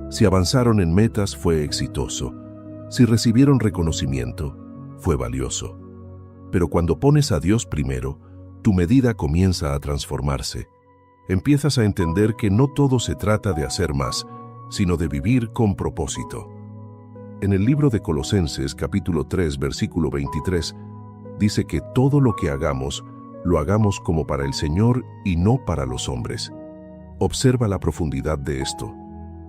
Si avanzaron en metas, fue exitoso. Si recibieron reconocimiento, fue valioso. Pero cuando pones a Dios primero, tu medida comienza a transformarse. Empiezas a entender que no todo se trata de hacer más, sino de vivir con propósito. En el libro de Colosenses, capítulo 3, versículo 23, dice que todo lo que hagamos, lo hagamos como para el Señor y no para los hombres. Observa la profundidad de esto.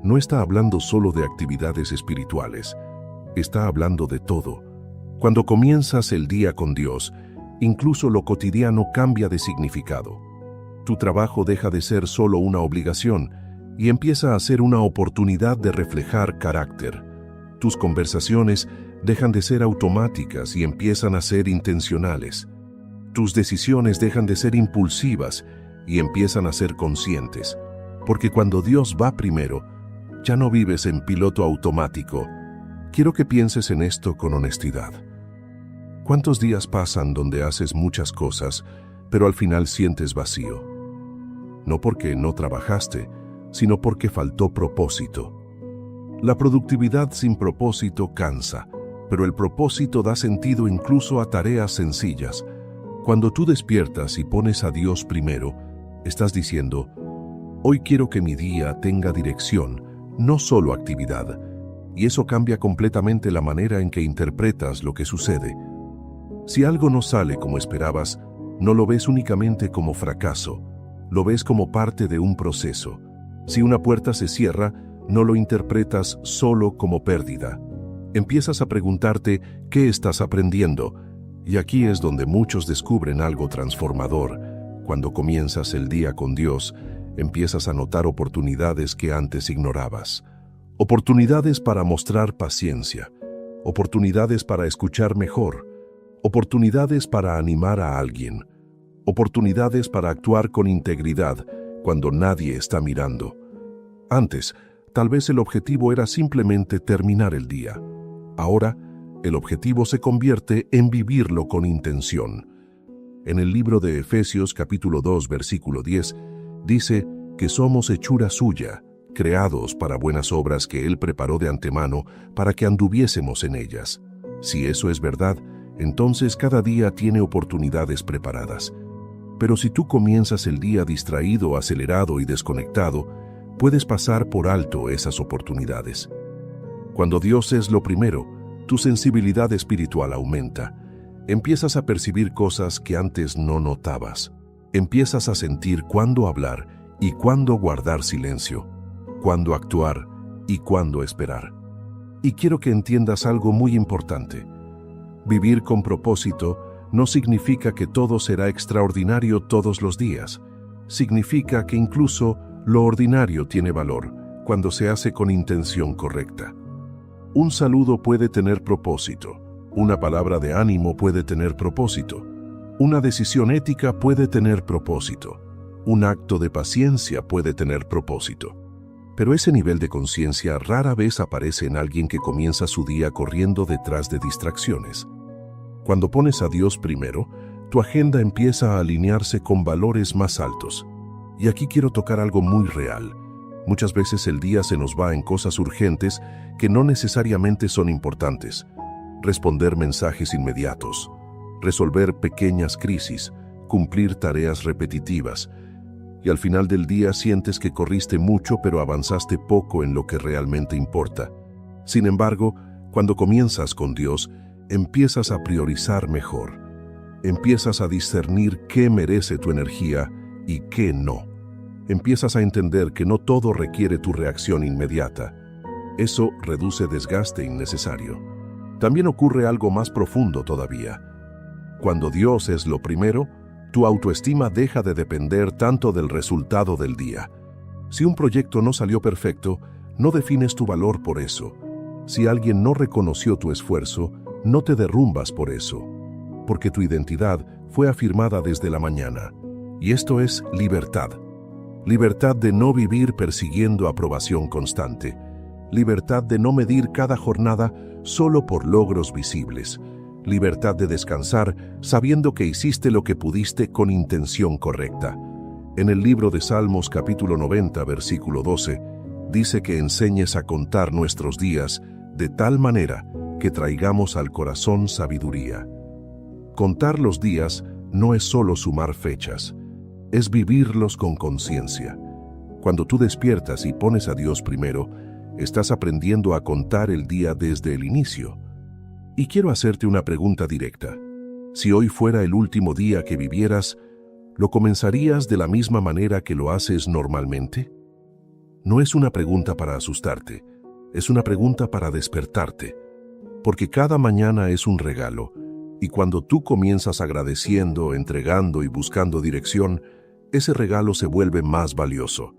No está hablando solo de actividades espirituales, está hablando de todo. Cuando comienzas el día con Dios, incluso lo cotidiano cambia de significado. Tu trabajo deja de ser solo una obligación y empieza a ser una oportunidad de reflejar carácter. Tus conversaciones dejan de ser automáticas y empiezan a ser intencionales. Tus decisiones dejan de ser impulsivas y empiezan a ser conscientes. Porque cuando Dios va primero, ya no vives en piloto automático. Quiero que pienses en esto con honestidad. ¿Cuántos días pasan donde haces muchas cosas, pero al final sientes vacío? No porque no trabajaste, sino porque faltó propósito. La productividad sin propósito cansa, pero el propósito da sentido incluso a tareas sencillas. Cuando tú despiertas y pones a Dios primero, estás diciendo, hoy quiero que mi día tenga dirección, no solo actividad. Y eso cambia completamente la manera en que interpretas lo que sucede. Si algo no sale como esperabas, no lo ves únicamente como fracaso, lo ves como parte de un proceso. Si una puerta se cierra, no lo interpretas solo como pérdida. Empiezas a preguntarte qué estás aprendiendo, y aquí es donde muchos descubren algo transformador. Cuando comienzas el día con Dios, empiezas a notar oportunidades que antes ignorabas. Oportunidades para mostrar paciencia, oportunidades para escuchar mejor, oportunidades para animar a alguien, oportunidades para actuar con integridad cuando nadie está mirando. Antes, tal vez el objetivo era simplemente terminar el día. Ahora, el objetivo se convierte en vivirlo con intención. En el libro de Efesios capítulo 2, versículo 10, dice que somos hechura suya, creados para buenas obras que Él preparó de antemano para que anduviésemos en ellas. Si eso es verdad, entonces cada día tiene oportunidades preparadas. Pero si tú comienzas el día distraído, acelerado y desconectado, puedes pasar por alto esas oportunidades. Cuando Dios es lo primero, tu sensibilidad espiritual aumenta. Empiezas a percibir cosas que antes no notabas. Empiezas a sentir cuándo hablar y cuándo guardar silencio, cuándo actuar y cuándo esperar. Y quiero que entiendas algo muy importante. Vivir con propósito no significa que todo será extraordinario todos los días. Significa que incluso lo ordinario tiene valor cuando se hace con intención correcta. Un saludo puede tener propósito. Una palabra de ánimo puede tener propósito. Una decisión ética puede tener propósito. Un acto de paciencia puede tener propósito. Pero ese nivel de conciencia rara vez aparece en alguien que comienza su día corriendo detrás de distracciones. Cuando pones a Dios primero, tu agenda empieza a alinearse con valores más altos. Y aquí quiero tocar algo muy real. Muchas veces el día se nos va en cosas urgentes que no necesariamente son importantes. Responder mensajes inmediatos, resolver pequeñas crisis, cumplir tareas repetitivas. Y al final del día sientes que corriste mucho pero avanzaste poco en lo que realmente importa. Sin embargo, cuando comienzas con Dios, empiezas a priorizar mejor. Empiezas a discernir qué merece tu energía y qué no. Empiezas a entender que no todo requiere tu reacción inmediata. Eso reduce desgaste innecesario. También ocurre algo más profundo todavía. Cuando Dios es lo primero, tu autoestima deja de depender tanto del resultado del día. Si un proyecto no salió perfecto, no defines tu valor por eso. Si alguien no reconoció tu esfuerzo, no te derrumbas por eso, porque tu identidad fue afirmada desde la mañana. Y esto es libertad. Libertad de no vivir persiguiendo aprobación constante. Libertad de no medir cada jornada solo por logros visibles. Libertad de descansar sabiendo que hiciste lo que pudiste con intención correcta. En el libro de Salmos capítulo 90, versículo 12, dice que enseñes a contar nuestros días de tal manera que traigamos al corazón sabiduría. Contar los días no es solo sumar fechas, es vivirlos con conciencia. Cuando tú despiertas y pones a Dios primero, estás aprendiendo a contar el día desde el inicio. Y quiero hacerte una pregunta directa. Si hoy fuera el último día que vivieras, ¿lo comenzarías de la misma manera que lo haces normalmente? No es una pregunta para asustarte, es una pregunta para despertarte. Porque cada mañana es un regalo, y cuando tú comienzas agradeciendo, entregando y buscando dirección, ese regalo se vuelve más valioso.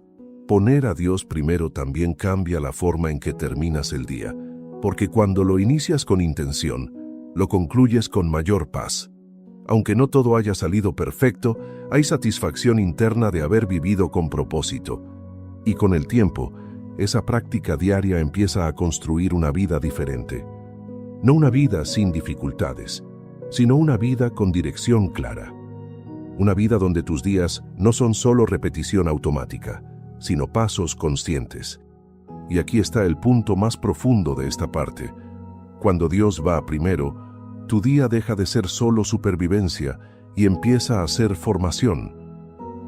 Poner a Dios primero también cambia la forma en que terminas el día, porque cuando lo inicias con intención, lo concluyes con mayor paz. Aunque no todo haya salido perfecto, hay satisfacción interna de haber vivido con propósito. Y con el tiempo, esa práctica diaria empieza a construir una vida diferente. No una vida sin dificultades, sino una vida con dirección clara. Una vida donde tus días no son solo repetición automática, sino pasos conscientes. Y aquí está el punto más profundo de esta parte. Cuando Dios va primero, tu día deja de ser solo supervivencia y empieza a ser formación.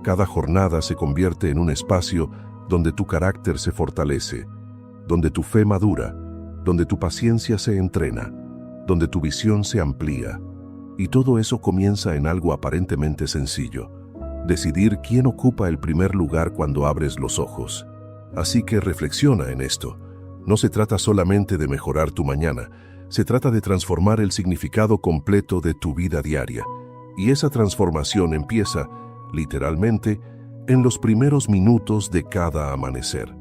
Cada jornada se convierte en un espacio donde tu carácter se fortalece, donde tu fe madura, donde tu paciencia se entrena, donde tu visión se amplía. Y todo eso comienza en algo aparentemente sencillo: decidir quién ocupa el primer lugar cuando abres los ojos. Así que reflexiona en esto. No se trata solamente de mejorar tu mañana, se trata de transformar el significado completo de tu vida diaria. Y esa transformación empieza literalmente, en los primeros minutos de cada amanecer.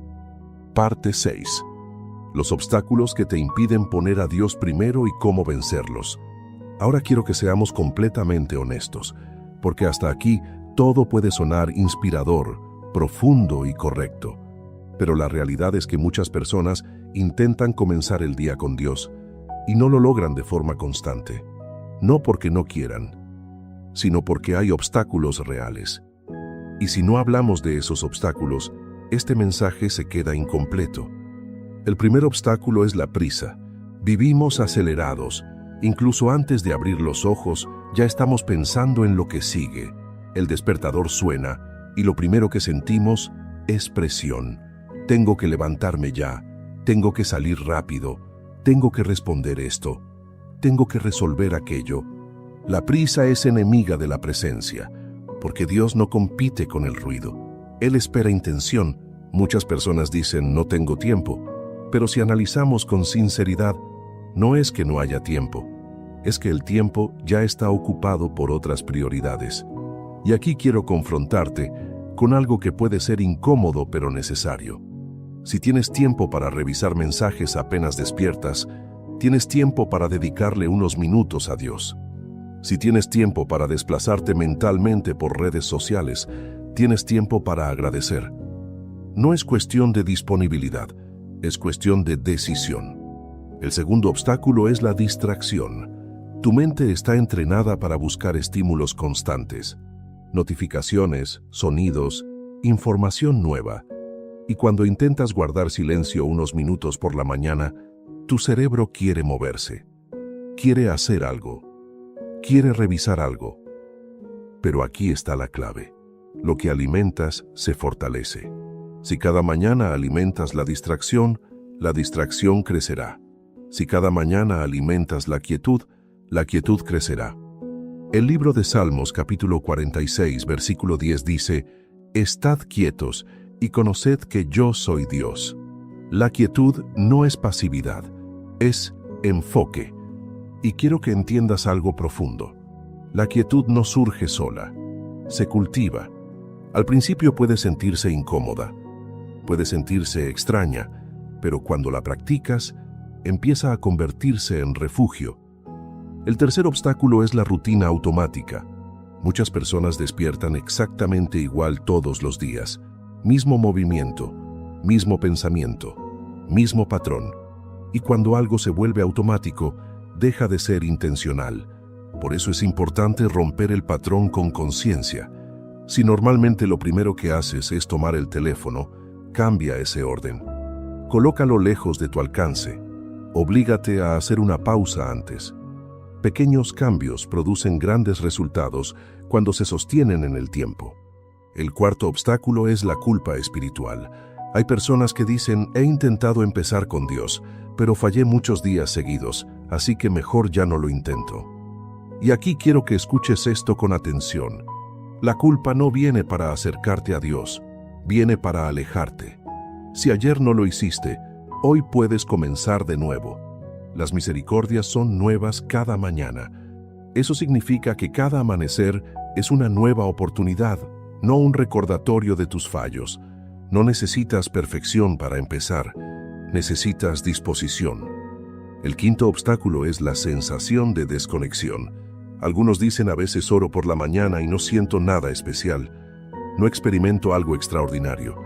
Parte 6. Los obstáculos que te impiden poner a Dios primero y cómo vencerlos. Ahora quiero que seamos completamente honestos, porque hasta aquí todo puede sonar inspirador, profundo y correcto. Pero la realidad es que muchas personas intentan comenzar el día con Dios y no lo logran de forma constante. No porque no quieran, sino porque hay obstáculos reales. Y si no hablamos de esos obstáculos, este mensaje se queda incompleto. El primer obstáculo es la prisa. Vivimos acelerados. Incluso antes de abrir los ojos, ya estamos pensando en lo que sigue. El despertador suena y lo primero que sentimos es presión. Tengo que levantarme ya, tengo que salir rápido, tengo que responder esto, tengo que resolver aquello. La prisa es enemiga de la presencia, porque Dios no compite con el ruido. Él espera intención. Muchas personas dicen, no tengo tiempo, pero si analizamos con sinceridad, no es que no haya tiempo, es que el tiempo ya está ocupado por otras prioridades. Y aquí quiero confrontarte con algo que puede ser incómodo pero necesario. Si tienes tiempo para revisar mensajes apenas despiertas, tienes tiempo para dedicarle unos minutos a Dios. Si tienes tiempo para desplazarte mentalmente por redes sociales, tienes tiempo para agradecer. No es cuestión de disponibilidad, es cuestión de decisión. El segundo obstáculo es la distracción. Tu mente está entrenada para buscar estímulos constantes, notificaciones, sonidos, información nueva. Y cuando intentas guardar silencio unos minutos por la mañana, tu cerebro quiere moverse, quiere hacer algo, quiere revisar algo. Pero aquí está la clave. Lo que alimentas se fortalece. Si cada mañana alimentas la distracción crecerá. Si cada mañana alimentas la quietud crecerá. El libro de Salmos, capítulo 46, versículo 10 dice, «Estad quietos y conoced que yo soy Dios». La quietud no es pasividad, es enfoque. Y quiero que entiendas algo profundo. La quietud no surge sola, se cultiva. Al principio puede sentirse incómoda, puede sentirse extraña, pero cuando la practicas, empieza a convertirse en refugio. El tercer obstáculo es la rutina automática. Muchas personas despiertan exactamente igual todos los días. Mismo movimiento, mismo pensamiento, mismo patrón. Y cuando algo se vuelve automático, deja de ser intencional. Por eso es importante romper el patrón con conciencia. Si normalmente lo primero que haces es tomar el teléfono, cambia ese orden. Colócalo lejos de tu alcance. Oblígate a hacer una pausa antes. Pequeños cambios producen grandes resultados cuando se sostienen en el tiempo. El cuarto obstáculo es la culpa espiritual. Hay personas que dicen, he intentado empezar con Dios, pero fallé muchos días seguidos, así que mejor ya no lo intento. Y aquí quiero que escuches esto con atención. La culpa no viene para acercarte a Dios, viene para alejarte. Si ayer no lo hiciste, hoy puedes comenzar de nuevo. Las misericordias son nuevas cada mañana. Eso significa que cada amanecer es una nueva oportunidad, no un recordatorio de tus fallos. No necesitas perfección para empezar, necesitas disposición. El quinto obstáculo es la sensación de desconexión. Algunos dicen, a veces oro por la mañana y no siento nada especial, no experimento algo extraordinario,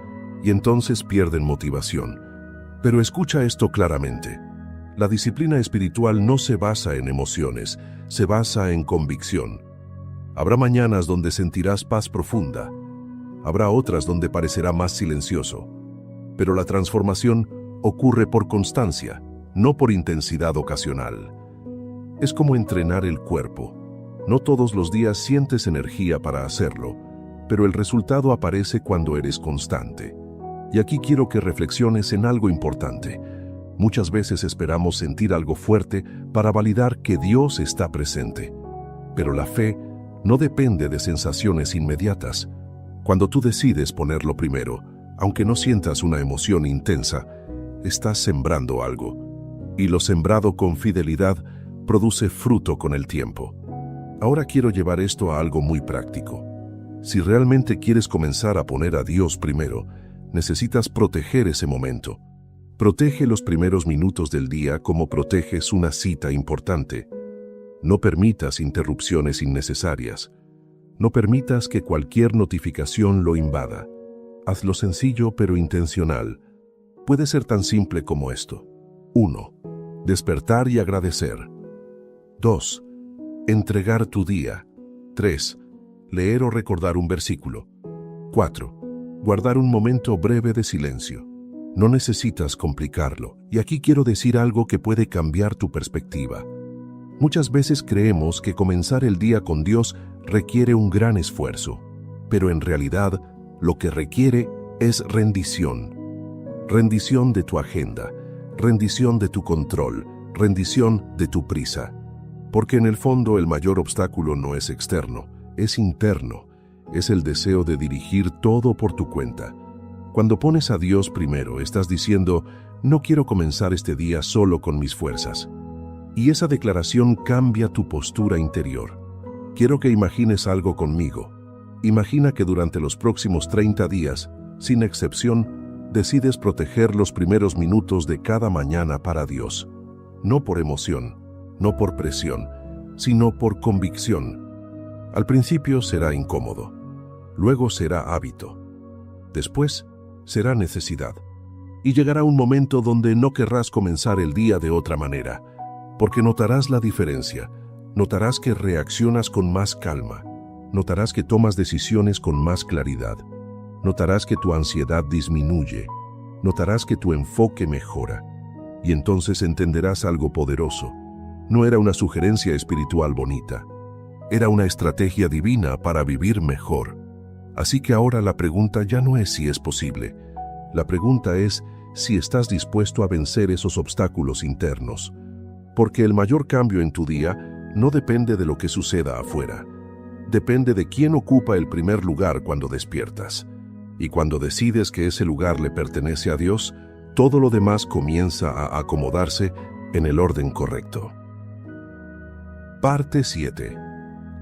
y entonces pierden motivación. Pero escucha esto claramente. La disciplina espiritual no se basa en emociones, se basa en convicción. Habrá mañanas donde sentirás paz profunda, habrá otras donde parecerá más silencioso, pero la transformación ocurre por constancia, no por intensidad ocasional. Es como entrenar el cuerpo. No todos los días sientes energía para hacerlo, pero el resultado aparece cuando eres constante. Y aquí quiero que reflexiones en algo importante. Muchas veces esperamos sentir algo fuerte para validar que Dios está presente. Pero la fe no depende de sensaciones inmediatas. Cuando tú decides ponerlo primero, aunque no sientas una emoción intensa, estás sembrando algo. Y lo sembrado con fidelidad produce fruto con el tiempo. Ahora quiero llevar esto a algo muy práctico. Si realmente quieres comenzar a poner a Dios primero, necesitas proteger ese momento. Protege los primeros minutos del día como proteges una cita importante. No permitas interrupciones innecesarias. No permitas que cualquier notificación lo invada. Hazlo sencillo pero intencional. Puede ser tan simple como esto. 1. Despertar y agradecer. 2. Entregar tu día. 3. Leer o recordar un versículo. 4. Guardar un momento breve de silencio. No necesitas complicarlo, y aquí quiero decir algo que puede cambiar tu perspectiva. Muchas veces creemos que comenzar el día con Dios requiere un gran esfuerzo, pero en realidad lo que requiere es rendición. Rendición de tu agenda, rendición de tu control, rendición de tu prisa. Porque en el fondo el mayor obstáculo no es externo, es interno. Es el deseo de dirigir todo por tu cuenta. Cuando pones a Dios primero, estás diciendo, no quiero comenzar este día solo con mis fuerzas. Y esa declaración cambia tu postura interior. Quiero que imagines algo conmigo. Imagina que durante los próximos 30 días, sin excepción, decides proteger los primeros minutos de cada mañana para Dios. No por emoción, no por presión, sino por convicción. Al principio será incómodo, luego será hábito, después será necesidad. Y llegará un momento donde no querrás comenzar el día de otra manera, porque notarás la diferencia, notarás que reaccionas con más calma, notarás que tomas decisiones con más claridad, notarás que tu ansiedad disminuye, notarás que tu enfoque mejora, y entonces entenderás algo poderoso. No era una sugerencia espiritual bonita, era una estrategia divina para vivir mejor. Así que ahora la pregunta ya no es si es posible. La pregunta es si estás dispuesto a vencer esos obstáculos internos. Porque el mayor cambio en tu día no depende de lo que suceda afuera. Depende de quién ocupa el primer lugar cuando despiertas. Y cuando decides que ese lugar le pertenece a Dios, todo lo demás comienza a acomodarse en el orden correcto. Parte 7.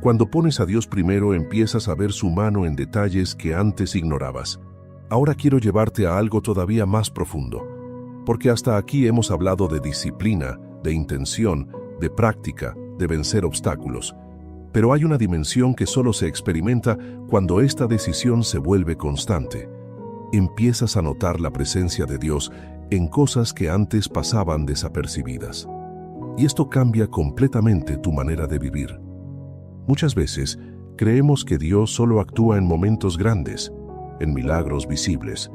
Cuando pones a Dios primero, empiezas a ver su mano en detalles que antes ignorabas. Ahora quiero llevarte a algo todavía más profundo, porque hasta aquí hemos hablado de disciplina, de intención, de práctica, de vencer obstáculos. Pero hay una dimensión que solo se experimenta cuando esta decisión se vuelve constante. Empiezas a notar la presencia de Dios en cosas que antes pasaban desapercibidas. Y esto cambia completamente tu manera de vivir. Muchas veces creemos que Dios solo actúa en momentos grandes, en milagros visibles,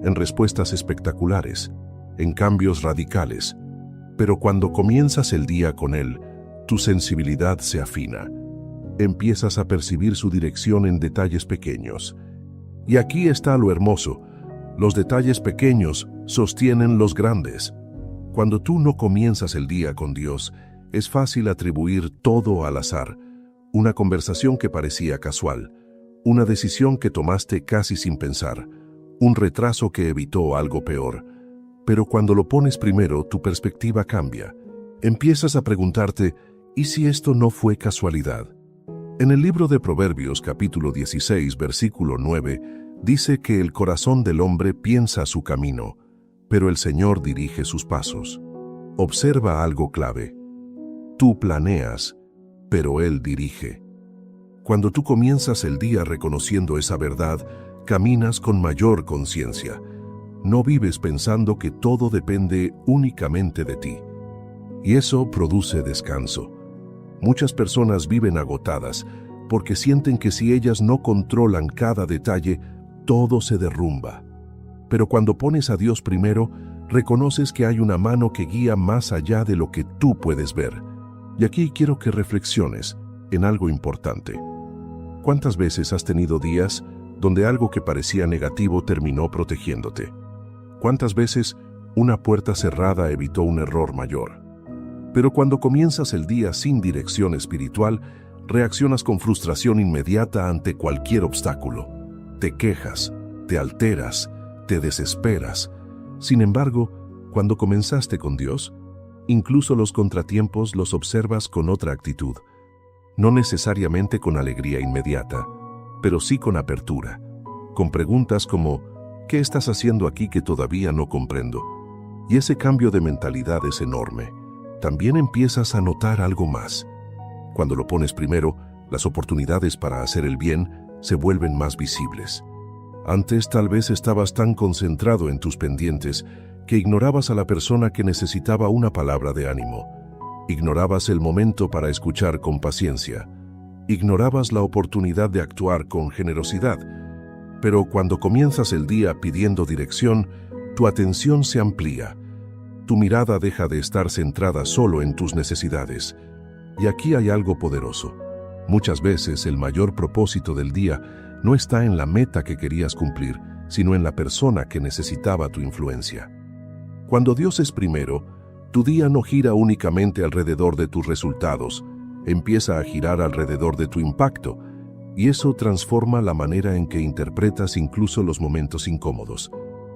en respuestas espectaculares, en cambios radicales. Pero cuando comienzas el día con Él, tu sensibilidad se afina. Empiezas a percibir su dirección en detalles pequeños. Y aquí está lo hermoso: los detalles pequeños sostienen los grandes. Cuando tú no comienzas el día con Dios, es fácil atribuir todo al azar. Una conversación que parecía casual, una decisión que tomaste casi sin pensar, un retraso que evitó algo peor. Pero cuando lo pones primero, tu perspectiva cambia. Empiezas a preguntarte, ¿y si esto no fue casualidad? En el libro de Proverbios, capítulo 16, versículo 9, dice que el corazón del hombre piensa su camino, pero el Señor dirige sus pasos. Observa algo clave. Tú planeas, pero Él dirige. Cuando tú comienzas el día reconociendo esa verdad, caminas con mayor conciencia. No vives pensando que todo depende únicamente de ti. Y eso produce descanso. Muchas personas viven agotadas porque sienten que si ellas no controlan cada detalle, todo se derrumba. Pero cuando pones a Dios primero, reconoces que hay una mano que guía más allá de lo que tú puedes ver. Y aquí quiero que reflexiones en algo importante. ¿Cuántas veces has tenido días donde algo que parecía negativo terminó protegiéndote? ¿Cuántas veces una puerta cerrada evitó un error mayor? Pero cuando comienzas el día sin dirección espiritual, reaccionas con frustración inmediata ante cualquier obstáculo. Te quejas, te alteras, te desesperas. Sin embargo, cuando comenzaste con Dios, incluso los contratiempos los observas con otra actitud, no necesariamente con alegría inmediata, pero sí con apertura, con preguntas como ¿qué estás haciendo aquí que todavía no comprendo? Y ese cambio de mentalidad es enorme. También empiezas a notar algo más. Cuando lo pones primero, las oportunidades para hacer el bien se vuelven más visibles. Antes tal vez estabas tan concentrado en tus pendientes que ignorabas a la persona que necesitaba una palabra de ánimo. Ignorabas el momento para escuchar con paciencia. Ignorabas la oportunidad de actuar con generosidad. Pero cuando comienzas el día pidiendo dirección, tu atención se amplía. Tu mirada deja de estar centrada solo en tus necesidades. Y aquí hay algo poderoso. Muchas veces el mayor propósito del día no está en la meta que querías cumplir, sino en la persona que necesitaba tu influencia. Cuando Dios es primero, tu día no gira únicamente alrededor de tus resultados, empieza a girar alrededor de tu impacto, y eso transforma la manera en que interpretas incluso los momentos incómodos.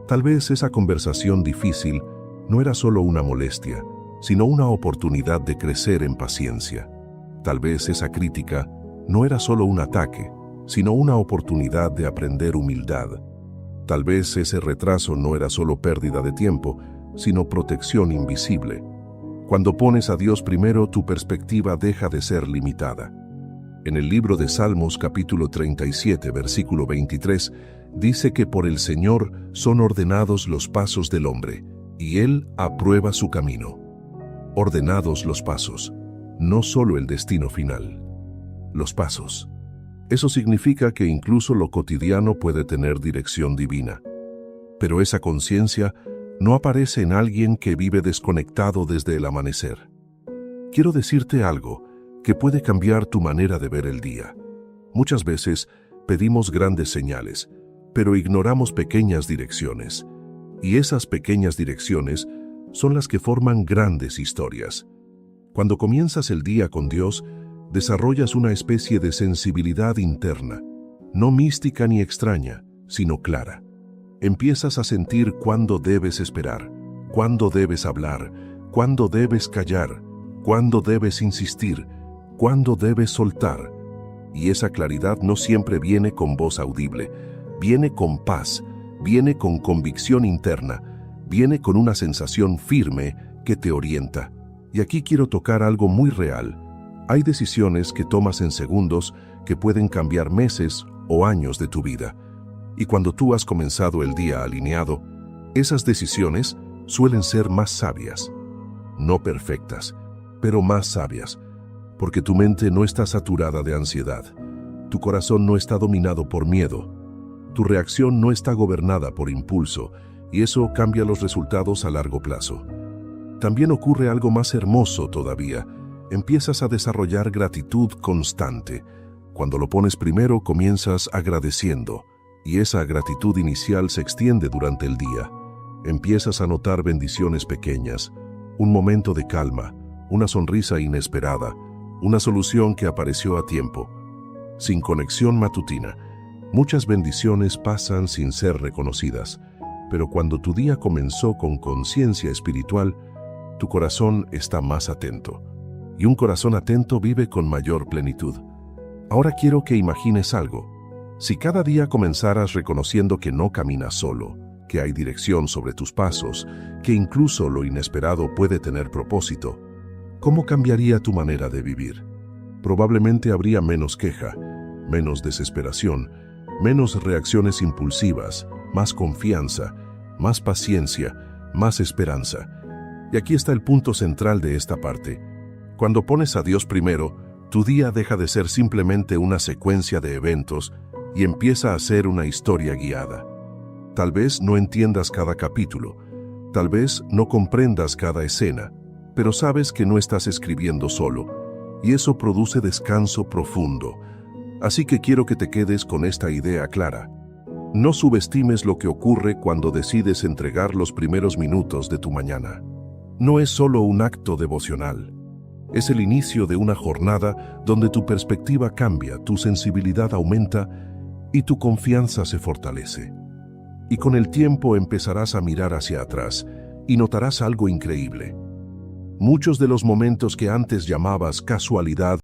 Tal vez esa conversación difícil no era solo una molestia, sino una oportunidad de crecer en paciencia. Tal vez esa crítica no era solo un ataque, sino una oportunidad de aprender humildad. Tal vez ese retraso no era solo pérdida de tiempo, sino protección invisible. Cuando pones a Dios primero, tu perspectiva deja de ser limitada. En el libro de Salmos capítulo 37, versículo 23, dice que por el Señor son ordenados los pasos del hombre, y Él aprueba su camino. Ordenados los pasos, no solo el destino final. Los pasos. Eso significa que incluso lo cotidiano puede tener dirección divina. Pero esa conciencia no aparece en alguien que vive desconectado desde el amanecer. Quiero decirte algo que puede cambiar tu manera de ver el día. Muchas veces pedimos grandes señales, pero ignoramos pequeñas direcciones. Y esas pequeñas direcciones son las que forman grandes historias. Cuando comienzas el día con Dios, desarrollas una especie de sensibilidad interna, no mística ni extraña, sino clara. Empiezas a sentir cuándo debes esperar, cuándo debes hablar, cuándo debes callar, cuándo debes insistir, cuándo debes soltar. Y esa claridad no siempre viene con voz audible, viene con paz, viene con convicción interna, viene con una sensación firme que te orienta. Y aquí quiero tocar algo muy real. Hay decisiones que tomas en segundos que pueden cambiar meses o años de tu vida. Y cuando tú has comenzado el día alineado, esas decisiones suelen ser más sabias. No perfectas, pero más sabias, porque tu mente no está saturada de ansiedad. Tu corazón no está dominado por miedo. Tu reacción no está gobernada por impulso, y eso cambia los resultados a largo plazo. También ocurre algo más hermoso todavía. Empiezas a desarrollar gratitud constante. Cuando lo pones primero, comienzas agradeciendo, y esa gratitud inicial se extiende durante el día. Empiezas a notar bendiciones pequeñas, un momento de calma, una sonrisa inesperada, una solución que apareció a tiempo. Sin conexión matutina, muchas bendiciones pasan sin ser reconocidas, pero cuando tu día comenzó con conciencia espiritual, tu corazón está más atento. Y un corazón atento vive con mayor plenitud. Ahora quiero que imagines algo. Si cada día comenzaras reconociendo que no caminas solo, que hay dirección sobre tus pasos, que incluso lo inesperado puede tener propósito, ¿cómo cambiaría tu manera de vivir? Probablemente habría menos queja, menos desesperación, menos reacciones impulsivas, más confianza, más paciencia, más esperanza. Y aquí está el punto central de esta parte. Cuando pones a Dios primero, tu día deja de ser simplemente una secuencia de eventos y empieza a ser una historia guiada. Tal vez no entiendas cada capítulo, tal vez no comprendas cada escena, pero sabes que no estás escribiendo solo, y eso produce descanso profundo. Así que quiero que te quedes con esta idea clara. No subestimes lo que ocurre cuando decides entregar los primeros minutos de tu mañana. No es solo un acto devocional. Es el inicio de una jornada donde tu perspectiva cambia, tu sensibilidad aumenta y tu confianza se fortalece. Y con el tiempo empezarás a mirar hacia atrás y notarás algo increíble. Muchos de los momentos que antes llamabas casualidad